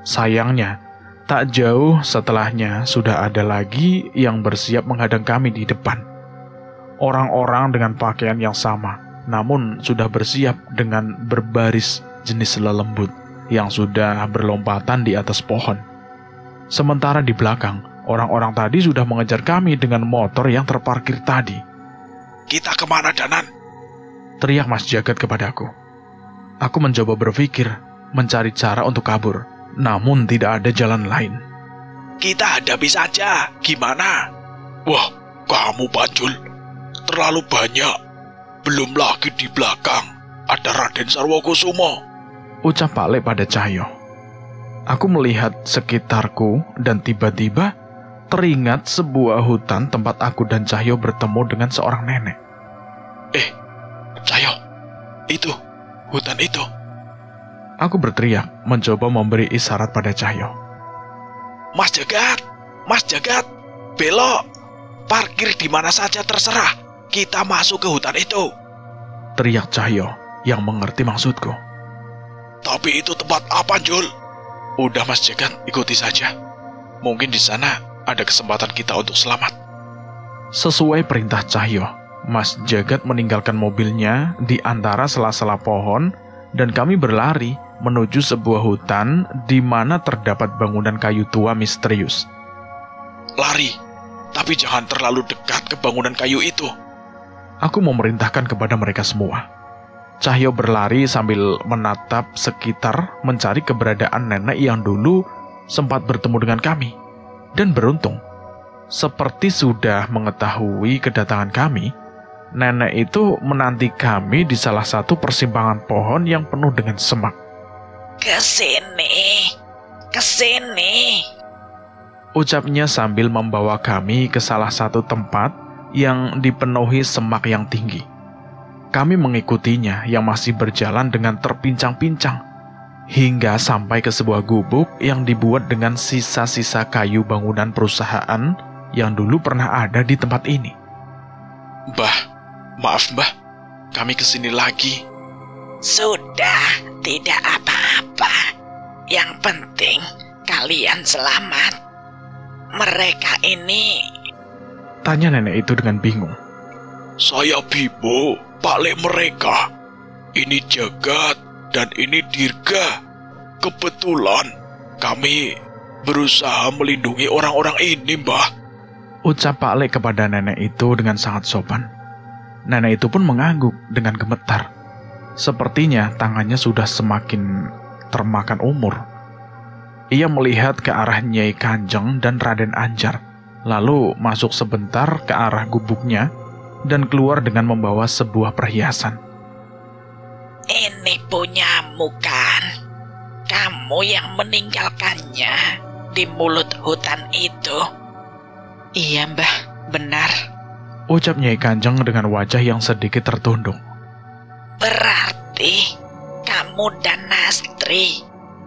Sayangnya, tak jauh setelahnya sudah ada lagi yang bersiap menghadang kami di depan. Orang-orang dengan pakaian yang sama, namun sudah bersiap dengan berbaris jenis lelembut yang sudah berlompatan di atas pohon. Sementara di belakang, orang-orang tadi sudah mengejar kami dengan motor yang terparkir tadi. Kita kemana, Danan? Teriak Mas Jagat kepadaku. Aku mencoba berpikir, mencari cara untuk kabur, namun tidak ada jalan lain. Kita hadapi saja, gimana? Wah, kamu Panjul, terlalu banyak. Belum lagi di belakang ada Raden Sarwokusumo, ucap Pak Le pada Cahyo. Aku melihat sekitarku dan tiba-tiba teringat sebuah hutan tempat aku dan Cahyo bertemu dengan seorang nenek. Cahyo, itu, hutan itu. Aku berteriak, mencoba memberi isyarat pada Cahyo. Mas Jagat, belok. Parkir di mana saja terserah. Kita masuk ke hutan itu. Teriak Cahyo yang mengerti maksudku. Tapi itu tempat apa, Jul? Udah Mas Jagat, ikuti saja. Mungkin di sana ada kesempatan kita untuk selamat. Sesuai perintah Cahyo, Mas Jagat meninggalkan mobilnya di antara sela-sela pohon dan kami berlari menuju sebuah hutan di mana terdapat bangunan kayu tua misterius. Lari, tapi jangan terlalu dekat ke bangunan kayu itu. Aku memerintahkan kepada mereka semua. Cahyo berlari sambil menatap sekitar mencari keberadaan nenek yang dulu sempat bertemu dengan kami. Dan beruntung, seperti sudah mengetahui kedatangan kami, nenek itu menanti kami di salah satu persimpangan pohon yang penuh dengan semak. Kesini, ucapnya sambil membawa kami ke salah satu tempat yang dipenuhi semak yang tinggi. Kami mengikutinya yang masih berjalan dengan terpincang-pincang, hingga sampai ke sebuah gubuk yang dibuat dengan sisa-sisa kayu bangunan perusahaan yang dulu pernah ada di tempat ini. Maaf Mbah, kami kesini lagi. Sudah, tidak apa-apa. Yang penting kalian selamat. Mereka ini... Tanya nenek itu dengan bingung. Saya Bimo, Pak Le mereka. Ini Jagat dan ini Dirga. Kebetulan kami berusaha melindungi orang-orang ini, Mbah. Ucap Pak Le kepada nenek itu dengan sangat sopan. Nenek itu pun mengangguk dengan gemetar. Sepertinya tangannya sudah semakin termakan umur. Ia melihat ke arah Nyai Kanjeng dan Raden Anjar, lalu masuk sebentar ke arah gubuknya dan keluar dengan membawa sebuah perhiasan. Ini punyamu kan? Kamu yang meninggalkannya di mulut hutan itu. Iya Mbah, benar. Ucap Nyai Kanjeng dengan wajah yang sedikit tertunduk. Berarti kamu dan Nastri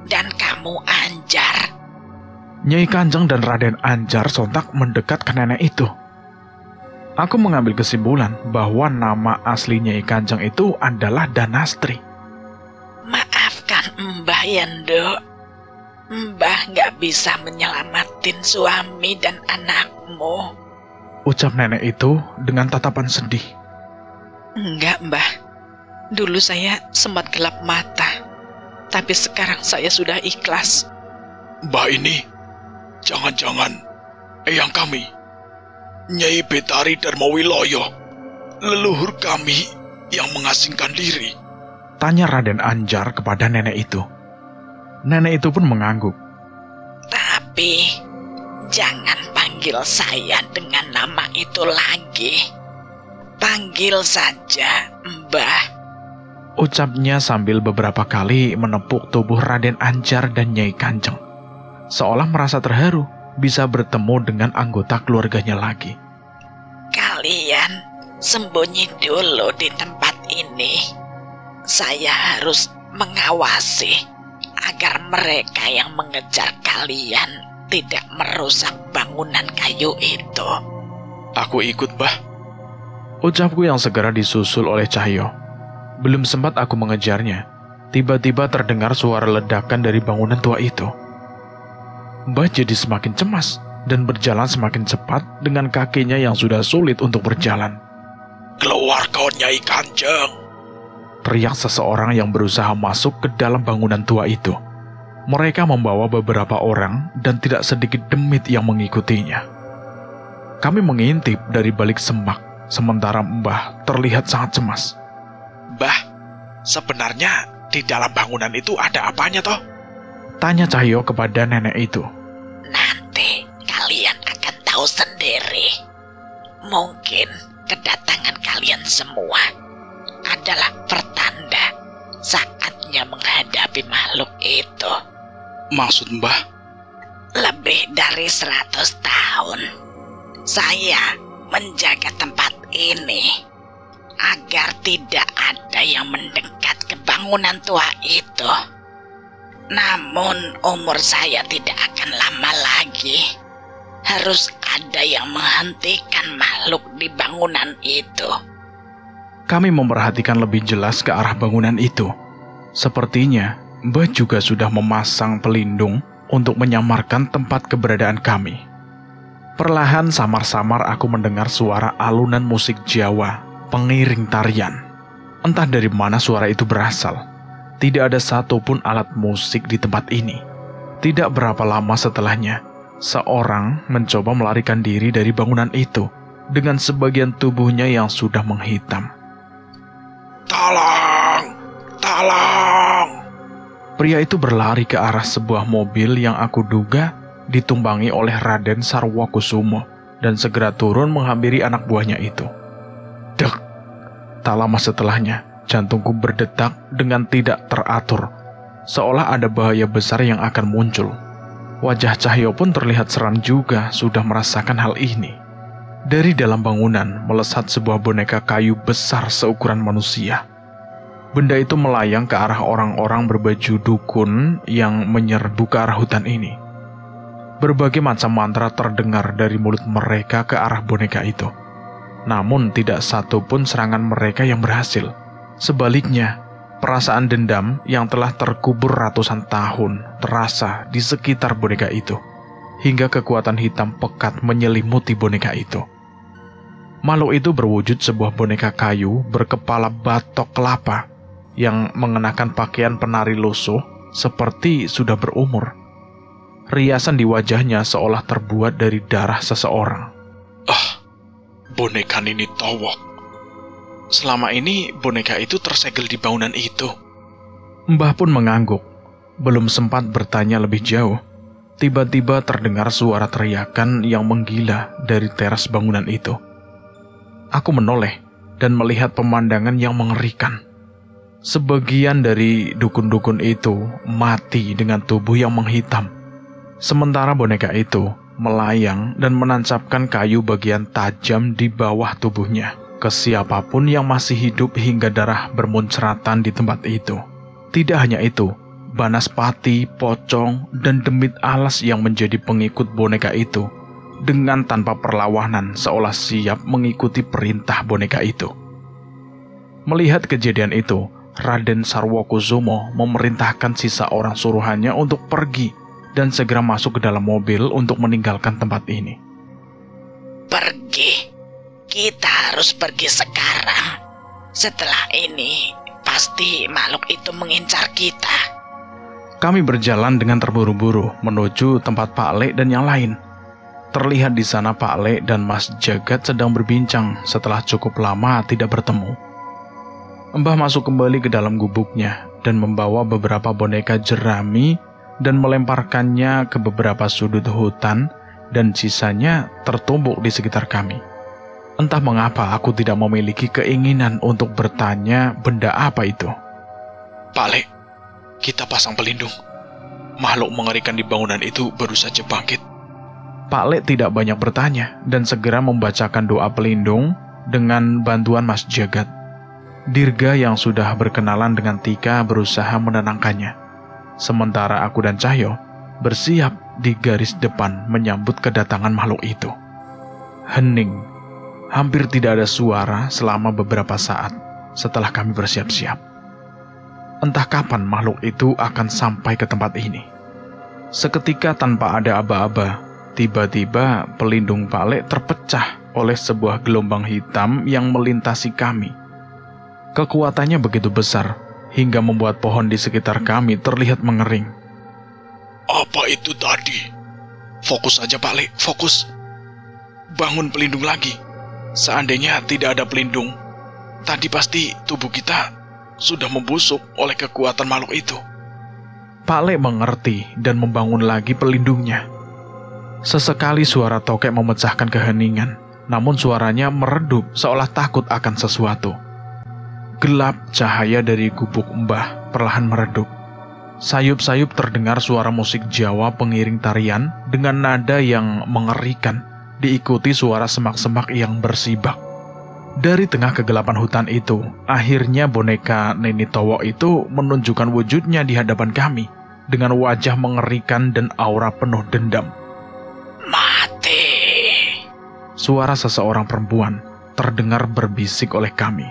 dan kamu Anjar. Nyai Kanjeng dan Raden Anjar sontak mendekat ke nenek itu. Aku mengambil kesimpulan bahwa nama asli Nyai Kanjeng itu adalah Danastri. Maafkan Mbah Yendo. Mbah gak bisa menyelamatin suami dan anakmu. Ucap nenek itu dengan tatapan sedih. Enggak Mbah, dulu saya sempat gelap mata, tapi sekarang saya sudah ikhlas. Mbah ini, jangan-jangan eyang kami, Nyai Betari Darmawiloyo, leluhur kami yang mengasingkan diri. Tanya Raden Anjar kepada nenek itu. Nenek itu pun mengangguk. Tapi jangan panggil saya dengan nama itu lagi. Panggil saja Mbah. Ucapnya sambil beberapa kali menepuk tubuh Raden Anjar dan Nyai Kanjeng. seolah merasa terharu bisa bertemu dengan anggota keluarganya lagi. Kalian sembunyi dulu di tempat ini. Saya harus mengawasi agar mereka yang mengejar kalian tidak merusak bangunan kayu itu. Aku ikut, Mbah. Ucapku yang segera disusul oleh Cahyo. Belum sempat aku mengejarnya, tiba-tiba terdengar suara ledakan dari bangunan tua itu. Mbah jadi semakin cemas dan berjalan semakin cepat dengan kakinya yang sudah sulit untuk berjalan. Keluar kau, Nyai Kanjeng! Teriak seseorang yang berusaha masuk ke dalam bangunan tua itu. Mereka membawa beberapa orang dan tidak sedikit demit yang mengikutinya. Kami mengintip dari balik semak, sementara Mbah terlihat sangat cemas. Mbah, sebenarnya di dalam bangunan itu ada apanya toh? Tanya Cahyo kepada nenek itu. Nanti kalian akan tahu sendiri. Mungkin kedatangan kalian semua adalah pertanda saatnya menghadapi makhluk itu. Maksud Mbah? Lebih dari 100 tahun saya menjaga tempat ini agar tidak ada yang mendekat ke bangunan tua itu. Namun umur saya tidak akan lama lagi. Harus ada yang menghentikan makhluk di bangunan itu. Kami memperhatikan lebih jelas ke arah bangunan itu. Sepertinya Mbah juga sudah memasang pelindung untuk menyamarkan tempat keberadaan kami. Perlahan samar-samar aku mendengar suara alunan musik Jawa, pengiring tarian. Entah dari mana suara itu berasal. Tidak ada satupun alat musik di tempat ini. Tidak berapa lama setelahnya, seorang mencoba melarikan diri dari bangunan itu dengan sebagian tubuhnya yang sudah menghitam. Tolong! Tolong! Pria itu berlari ke arah sebuah mobil yang aku duga ditumpangi oleh Raden Sarwokusumo dan segera turun menghampiri anak buahnya itu. Dek! Tak lama setelahnya, jantungku berdetak dengan tidak teratur, seolah ada bahaya besar yang akan muncul. Wajah Cahyo pun terlihat seram juga sudah merasakan hal ini. Dari dalam bangunan melesat sebuah boneka kayu besar seukuran manusia. Benda itu melayang ke arah orang-orang berbaju dukun yang menyerbu ke arah hutan ini. Berbagai macam mantra terdengar dari mulut mereka ke arah boneka itu. Namun tidak satu pun serangan mereka yang berhasil. Sebaliknya, perasaan dendam yang telah terkubur ratusan tahun terasa di sekitar boneka itu, hingga kekuatan hitam pekat menyelimuti boneka itu. Makhluk itu berwujud sebuah boneka kayu berkepala batok kelapa yang mengenakan pakaian penari lusuh seperti sudah berumur. Riasan di wajahnya seolah terbuat dari darah seseorang. Boneka Nini Towok. Selama ini boneka itu tersegel di bangunan itu. Mbah pun mengangguk. Belum sempat bertanya lebih jauh, tiba-tiba terdengar suara teriakan yang menggila dari teras bangunan itu. Aku menoleh dan melihat pemandangan yang mengerikan. Sebagian dari dukun-dukun itu mati dengan tubuh yang menghitam. Sementara boneka itu melayang dan menancapkan kayu bagian tajam di bawah tubuhnya ke siapapun yang masih hidup hingga darah bermunceratan di tempat itu. Tidak hanya itu, Banaspati, Pocong, dan Demit Alas yang menjadi pengikut boneka itu dengan tanpa perlawanan seolah siap mengikuti perintah boneka itu. Melihat kejadian itu, Raden Sarwokusumo memerintahkan sisa orang suruhannya untuk pergi dan segera masuk ke dalam mobil untuk meninggalkan tempat ini. Pergi. Kita harus pergi sekarang. Setelah ini, pasti makhluk itu mengincar kita. Kami berjalan dengan terburu-buru menuju tempat Pak Le dan yang lain. Terlihat di sana Pak Le dan Mas Jagat sedang berbincang setelah cukup lama tidak bertemu. Mbah masuk kembali ke dalam gubuknya dan membawa beberapa boneka jerami dan melemparkannya ke beberapa sudut hutan dan sisanya tertumbuk di sekitar kami. Entah mengapa aku tidak memiliki keinginan untuk bertanya benda apa itu. Pak Le, kita pasang pelindung. Makhluk mengerikan di bangunan itu baru saja bangkit. Pak Lek tidak banyak bertanya dan segera membacakan doa pelindung dengan bantuan Mas Jagat. Dirga yang sudah berkenalan dengan Tika berusaha menenangkannya. Sementara aku dan Cahyo bersiap di garis depan menyambut kedatangan makhluk itu. Hening, hampir tidak ada suara selama beberapa saat setelah kami bersiap-siap. Entah kapan makhluk itu akan sampai ke tempat ini. Seketika tanpa ada aba-aba, tiba-tiba pelindung Pak Lek terpecah oleh sebuah gelombang hitam yang melintasi kami. Kekuatannya begitu besar, hingga membuat pohon di sekitar kami terlihat mengering. Apa itu tadi? Fokus saja Pak Lek, fokus. Bangun pelindung lagi. Seandainya tidak ada pelindung, tadi pasti tubuh kita sudah membusuk oleh kekuatan makhluk itu. Pak Lek mengerti dan membangun lagi pelindungnya. Sesekali suara tokek memecahkan keheningan, namun suaranya meredup seolah takut akan sesuatu. Gelap cahaya dari gubuk Mbah perlahan meredup. Sayup-sayup terdengar suara musik Jawa pengiring tarian dengan nada yang mengerikan, diikuti suara semak-semak yang bersibak. Dari tengah kegelapan hutan itu, akhirnya boneka Nini Towo itu menunjukkan wujudnya di hadapan kami, dengan wajah mengerikan dan aura penuh dendam. Mati. Suara seseorang perempuan terdengar berbisik oleh kami.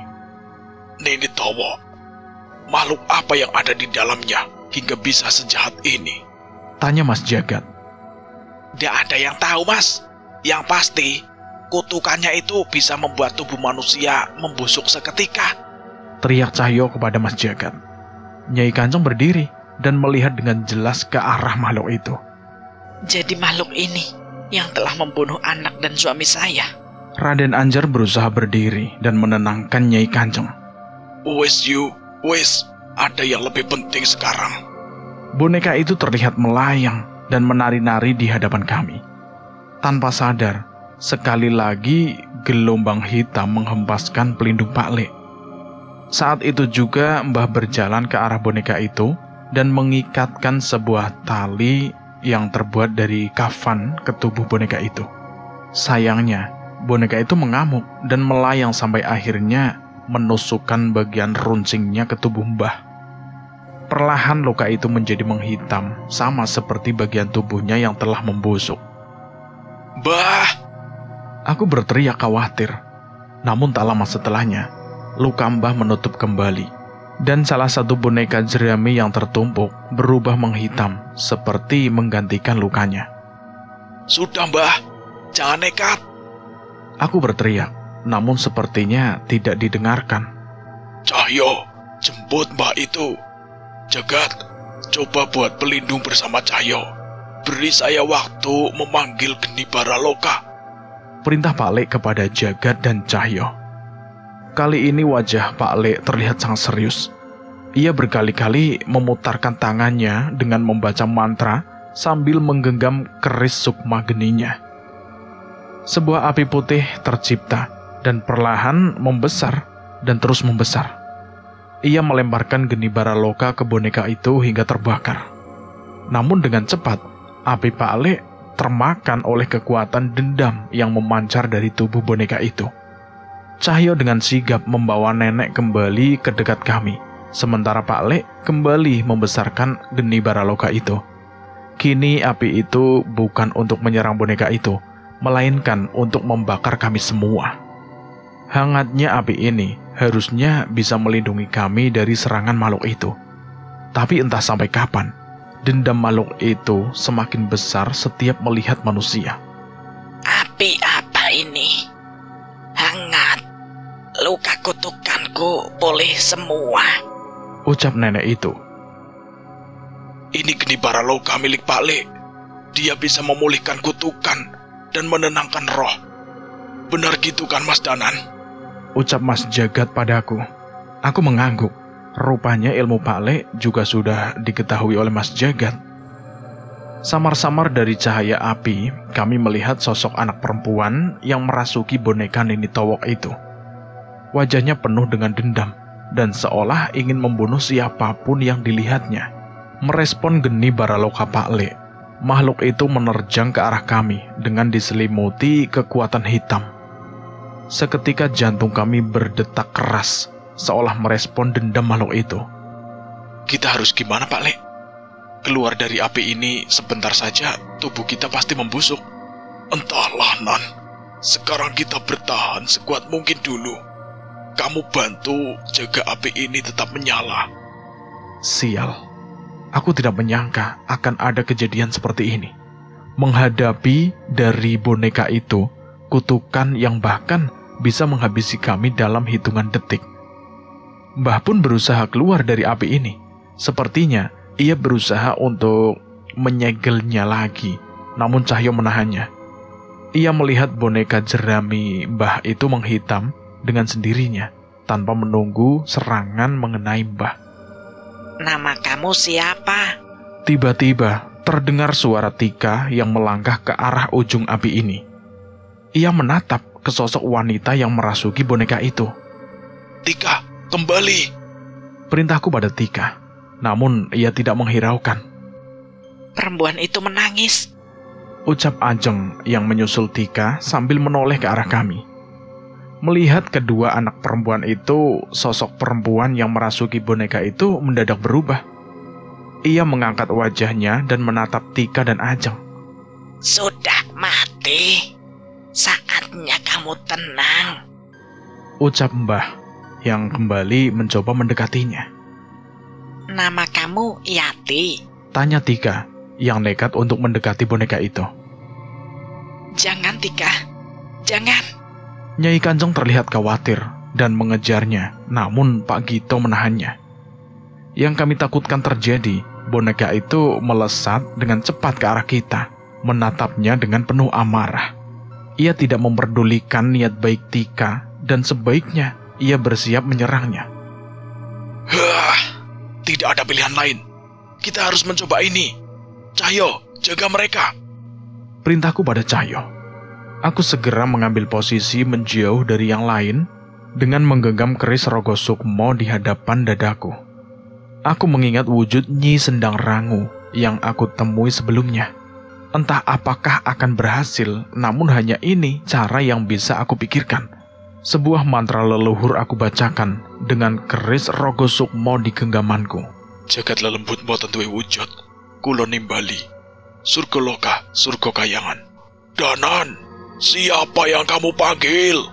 Nini Towo, makhluk apa yang ada di dalamnya hingga bisa sejahat ini? Tanya Mas Jagat. Tidak ada yang tahu, Mas. Yang pasti, kutukannya itu bisa membuat tubuh manusia membusuk seketika. Teriak Cahyo kepada Mas Jagat. Nyai Kanjeng berdiri dan melihat dengan jelas ke arah makhluk itu. Jadi makhluk ini yang telah membunuh anak dan suami saya. Raden Anjar berusaha berdiri dan menenangkan Nyai Kanjeng. Wes, ada yang lebih penting sekarang. Boneka itu terlihat melayang dan menari-nari di hadapan kami. Tanpa sadar, sekali lagi gelombang hitam menghempaskan pelindung Pak Lek. Saat itu juga Mbah berjalan ke arah boneka itu dan mengikatkan sebuah tali yang terbuat dari kafan ke tubuh boneka itu. Sayangnya, boneka itu mengamuk dan melayang sampai akhirnya menusukkan bagian runcingnya ke tubuh Mbah. Perlahan luka itu menjadi menghitam, sama seperti bagian tubuhnya yang telah membusuk. Mbah! Aku berteriak khawatir. Namun tak lama setelahnya, luka Mbah menutup kembali, dan salah satu boneka jerami yang tertumpuk berubah menghitam, seperti menggantikan lukanya. Sudah, Mbah. Jangan nekat. Aku berteriak, namun sepertinya tidak didengarkan. Cahyo, jemput Mbah itu. Jagat, coba buat pelindung bersama Cahyo. Beri saya waktu memanggil Geni Baraloka. Perintah Pak Lek kepada Jagat dan Cahyo. Kali ini wajah Pak Lek terlihat sangat serius. Ia berkali-kali memutarkan tangannya dengan membaca mantra sambil menggenggam keris sukma geninya. Sebuah api putih tercipta dan perlahan membesar dan terus membesar. Ia melemparkan Geni Baraloka ke boneka itu hingga terbakar. Namun dengan cepat, api Pak Lek termakan oleh kekuatan dendam yang memancar dari tubuh boneka itu. Cahyo dengan sigap membawa nenek kembali ke dekat kami, sementara Pak Lek kembali membesarkan Geni Baraloka itu. Kini api itu bukan untuk menyerang boneka itu, melainkan untuk membakar kami semua. Hangatnya api ini harusnya bisa melindungi kami dari serangan makhluk itu. Tapi entah sampai kapan, dendam makhluk itu semakin besar setiap melihat manusia. Api apa ini? Hangat. Luka kutukanku pulih semua. Ucap nenek itu. Ini Geni Baraloka milik Pak Lek. Dia bisa memulihkan kutukan dan menenangkan roh. Benar gitu kan, Mas Danan? Ucap Mas Jagat padaku. Aku mengangguk. Rupanya ilmu Pak Lek juga sudah diketahui oleh Mas Jagat. Samar-samar dari cahaya api, kami melihat sosok anak perempuan yang merasuki boneka Nini Towo itu. Wajahnya penuh dengan dendam, dan seolah ingin membunuh siapapun yang dilihatnya. Merespon geni Baraloka Pak Le, makhluk itu menerjang ke arah kami dengan diselimuti kekuatan hitam. Seketika jantung kami berdetak keras, seolah merespon dendam makhluk itu. Kita harus gimana, Pak Le? Keluar dari api ini sebentar saja, tubuh kita pasti membusuk. Entahlah, Nan. Sekarang kita bertahan sekuat mungkin dulu. Kamu bantu jaga api ini tetap menyala. Sial, aku tidak menyangka akan ada kejadian seperti ini. Menghadapi dari boneka itu, kutukan yang bahkan bisa menghabisi kami dalam hitungan detik. Mbah pun berusaha keluar dari api ini. Sepertinya ia berusaha untuk menyegelnya lagi, namun Cahyo menahannya. Ia melihat boneka jerami Mbah itu menghitam dengan sendirinya, tanpa menunggu serangan mengenai Mbah. Nama kamu siapa? Tiba-tiba terdengar suara Tika yang melangkah ke arah ujung api ini. Ia menatap ke sosok wanita yang merasuki boneka itu. Tika, kembali! Perintahku pada Tika, namun ia tidak menghiraukan. Perempuan itu menangis. Ucap Ajeng yang menyusul Tika sambil menoleh ke arah kami. Melihat kedua anak perempuan itu, sosok perempuan yang merasuki boneka itu mendadak berubah. Ia mengangkat wajahnya dan menatap Tika dan Ajeng. Sudah mati. Saatnya kamu tenang. Ucap Mbah yang kembali mencoba mendekatinya. Nama kamu Yati. Tanya Tika yang nekat untuk mendekati boneka itu. Jangan, Tika. Jangan. Nyai Kanjeng terlihat khawatir dan mengejarnya, namun Pak Gito menahannya. Yang kami takutkan terjadi, boneka itu melesat dengan cepat ke arah kita, menatapnya dengan penuh amarah. Ia tidak memperdulikan niat baik Tika, dan sebaiknya ia bersiap menyerangnya. Tidak ada pilihan lain. Kita harus mencoba ini. Cahyo, jaga mereka. Perintahku pada Cahyo. Aku segera mengambil posisi menjauh dari yang lain dengan menggenggam keris Rogo Sukmo di hadapan dadaku. Aku mengingat wujud Nyi Sendang Rangu yang aku temui sebelumnya. Entah apakah akan berhasil, namun hanya ini cara yang bisa aku pikirkan. Sebuah mantra leluhur aku bacakan dengan keris Rogo Sukmo di genggamanku. Jagat lelembutmu tentuwe wujud, kulo nimbali, surga loka, surga kayangan. Danan, siapa yang kamu panggil?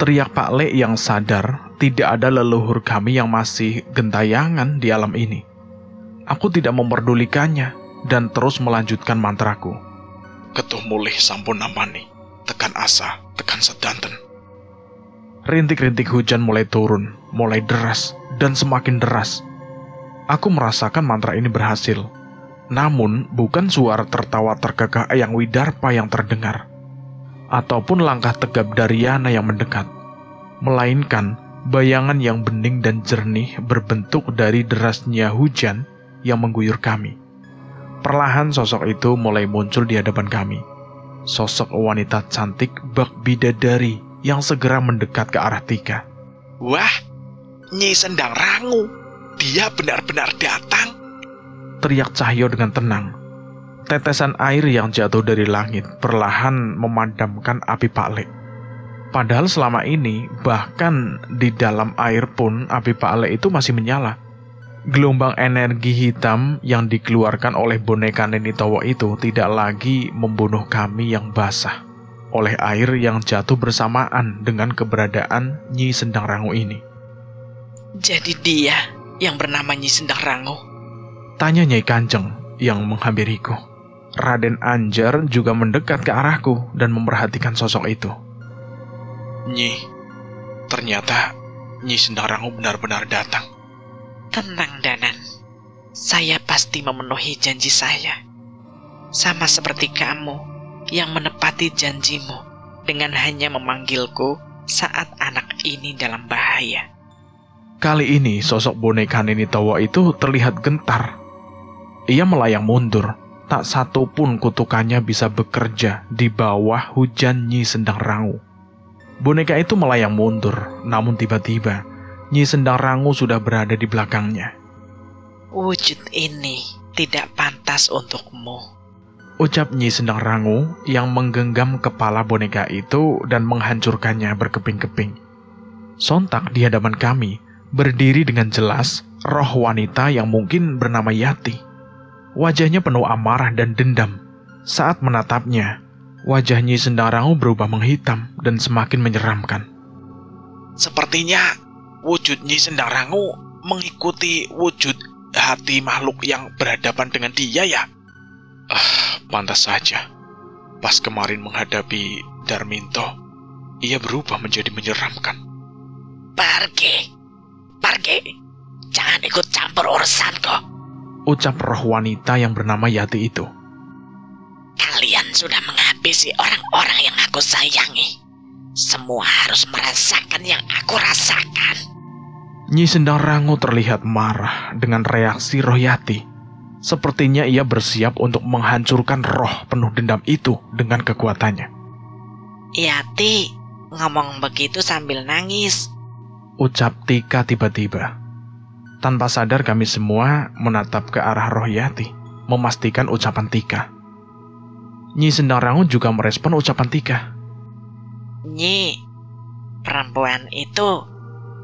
Teriak Pak Le yang sadar tidak ada leluhur kami yang masih gentayangan di alam ini. Aku tidak memperdulikannya dan terus melanjutkan mantraku. Ketuh mulih sampun nampani, tekan asa, tekan sedanten. Rintik-rintik hujan mulai turun, mulai deras, dan semakin deras. Aku merasakan mantra ini berhasil. Namun, bukan suara tertawa terkekeh Eyang Widarpa yang terdengar, ataupun langkah tegap Daryana yang mendekat, melainkan bayangan yang bening dan jernih berbentuk dari derasnya hujan yang mengguyur kami. Perlahan sosok itu mulai muncul di hadapan kami. Sosok wanita cantik bak bidadari yang segera mendekat ke arah Tika. Wah, Nyi Sendang Rangu, dia benar-benar datang. Teriak Cahyo dengan tenang. Tetesan air yang jatuh dari langit perlahan memadamkan api Pak Le. Padahal selama ini, bahkan di dalam air pun api Pak Le itu masih menyala. Gelombang energi hitam yang dikeluarkan oleh boneka Neni Towo itu tidak lagi membunuh kami yang basah oleh air yang jatuh bersamaan dengan keberadaan Nyi Sendang Rangu ini. Jadi dia yang bernama Nyi Sendang Rangu? Tanya Nyai Kanjeng yang menghampiriku. Raden Anjar juga mendekat ke arahku dan memperhatikan sosok itu. Nyi, ternyata Nyi Sendang Rangu benar-benar datang. Tenang, Danan. Saya pasti memenuhi janji saya. Sama seperti kamu yang menepati janjimu dengan hanya memanggilku saat anak ini dalam bahaya. Kali ini sosok boneka Neni Towo itu terlihat gentar. Ia melayang mundur. Tak satu pun kutukannya bisa bekerja di bawah hujan Nyi Sendang Rangu. Boneka itu melayang mundur, namun tiba-tiba Nyi Sendang Rangu sudah berada di belakangnya. Wujud ini tidak pantas untukmu. Ucap Nyi Sendang Rangu yang menggenggam kepala boneka itu dan menghancurkannya berkeping-keping. Sontak di hadapan kami berdiri dengan jelas roh wanita yang mungkin bernama Yati. Wajahnya penuh amarah dan dendam. Saat menatapnya, wajah Nyi Sendang Rangu berubah menghitam dan semakin menyeramkan. Sepertinya wujud Nyi Sendang Rangu mengikuti wujud hati makhluk yang berhadapan dengan dia ya. Pantas saja. Pas kemarin menghadapi Darminto, ia berubah menjadi menyeramkan. Pergi. Jangan ikut campur urusanku. Ucap roh wanita yang bernama Yati itu. Kalian sudah menghabisi orang-orang yang aku sayangi. Semua harus merasakan yang aku rasakan. Nyi Sendang Rangu terlihat marah dengan reaksi roh Yati. Sepertinya ia bersiap untuk menghancurkan roh penuh dendam itu dengan kekuatannya. Yati ngomong begitu sambil nangis. Ucap Tika tiba-tiba. Tanpa sadar kami semua menatap ke arah roh Yati, memastikan ucapan Tika. Nyi Sendang Rangu juga merespon ucapan Tika. Nyi, perempuan itu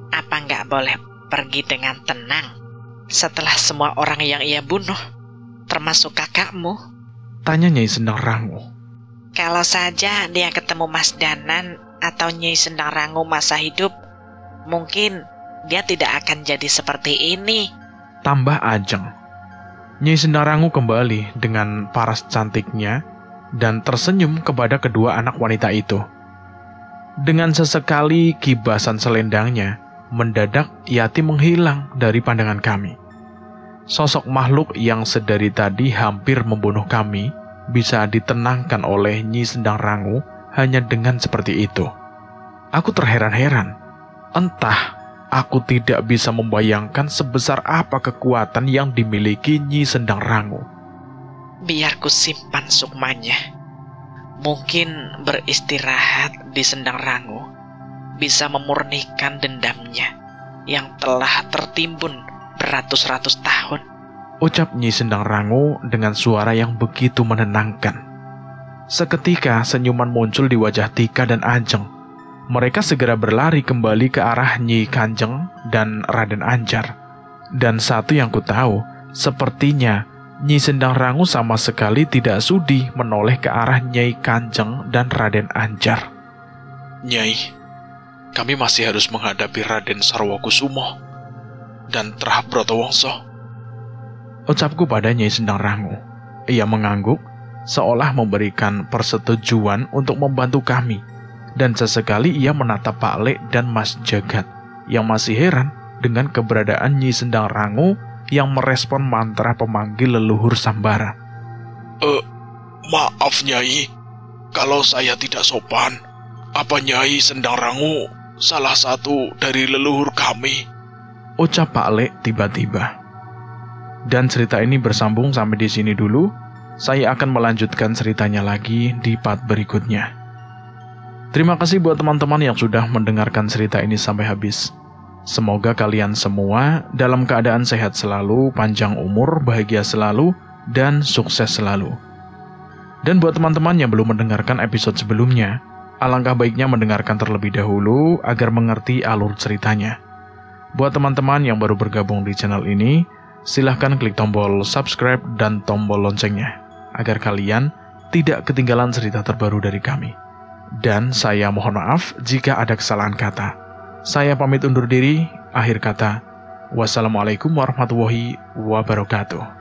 apa nggak boleh pergi dengan tenang setelah semua orang yang ia bunuh, termasuk kakakmu? Tanya Nyai Sendang Rangu. Kalau saja dia ketemu Mas Danan atau Nyai Sendang Rangu masa hidup, mungkin dia tidak akan jadi seperti ini. Tambah Ajeng. Nyai Sendang Rangu kembali dengan paras cantiknya dan tersenyum kepada kedua anak wanita itu. Dengan sesekali kibasan selendangnya, mendadak Yati menghilang dari pandangan kami. Sosok makhluk yang sedari tadi hampir membunuh kami bisa ditenangkan oleh Nyi Sendang Rangu hanya dengan seperti itu. Aku terheran-heran. Entah, aku tidak bisa membayangkan sebesar apa kekuatan yang dimiliki Nyi Sendang Rangu. Biar ku simpan sukmanya. Mungkin beristirahat di Sendang Rangu bisa memurnikan dendamnya yang telah tertimbun beratus-ratus tahun. Ucap Nyi Sendang Rangu dengan suara yang begitu menenangkan. Seketika senyuman muncul di wajah Tika dan Ajeng. Mereka segera berlari kembali ke arah Nyi Kanjeng dan Raden Anjar. Dan satu yang ku tahu, sepertinya Nyi Sendang Rangu sama sekali tidak sudi menoleh ke arah Nyai Kanjeng dan Raden Anjar. Nyai, kami masih harus menghadapi Raden Sarwakusumo dan Trah Brotowongso. Ucapku pada Nyai Sendang Rangu. Ia mengangguk, seolah memberikan persetujuan untuk membantu kami. Dan sesekali ia menatap Pak Lek dan Mas Jagat, yang masih heran dengan keberadaan Nyi Sendang Rangu yang merespon mantra pemanggil leluhur Sambara. Maaf Nyai, kalau saya tidak sopan. Apa Nyai Sendang Rangu salah satu dari leluhur kami? Ucap Pak Lek tiba-tiba. Dan cerita ini bersambung sampai di sini dulu. Saya akan melanjutkan ceritanya lagi di part berikutnya. Terima kasih buat teman-teman yang sudah mendengarkan cerita ini sampai habis. Semoga kalian semua dalam keadaan sehat selalu, panjang umur, bahagia selalu, dan sukses selalu. Dan buat teman-teman yang belum mendengarkan episode sebelumnya, alangkah baiknya mendengarkan terlebih dahulu agar mengerti alur ceritanya. Buat teman-teman yang baru bergabung di channel ini, silahkan klik tombol subscribe dan tombol loncengnya, agar kalian tidak ketinggalan cerita terbaru dari kami. Dan saya mohon maaf jika ada kesalahan kata. Saya pamit undur diri, akhir kata, wassalamualaikum warahmatullahi wabarakatuh.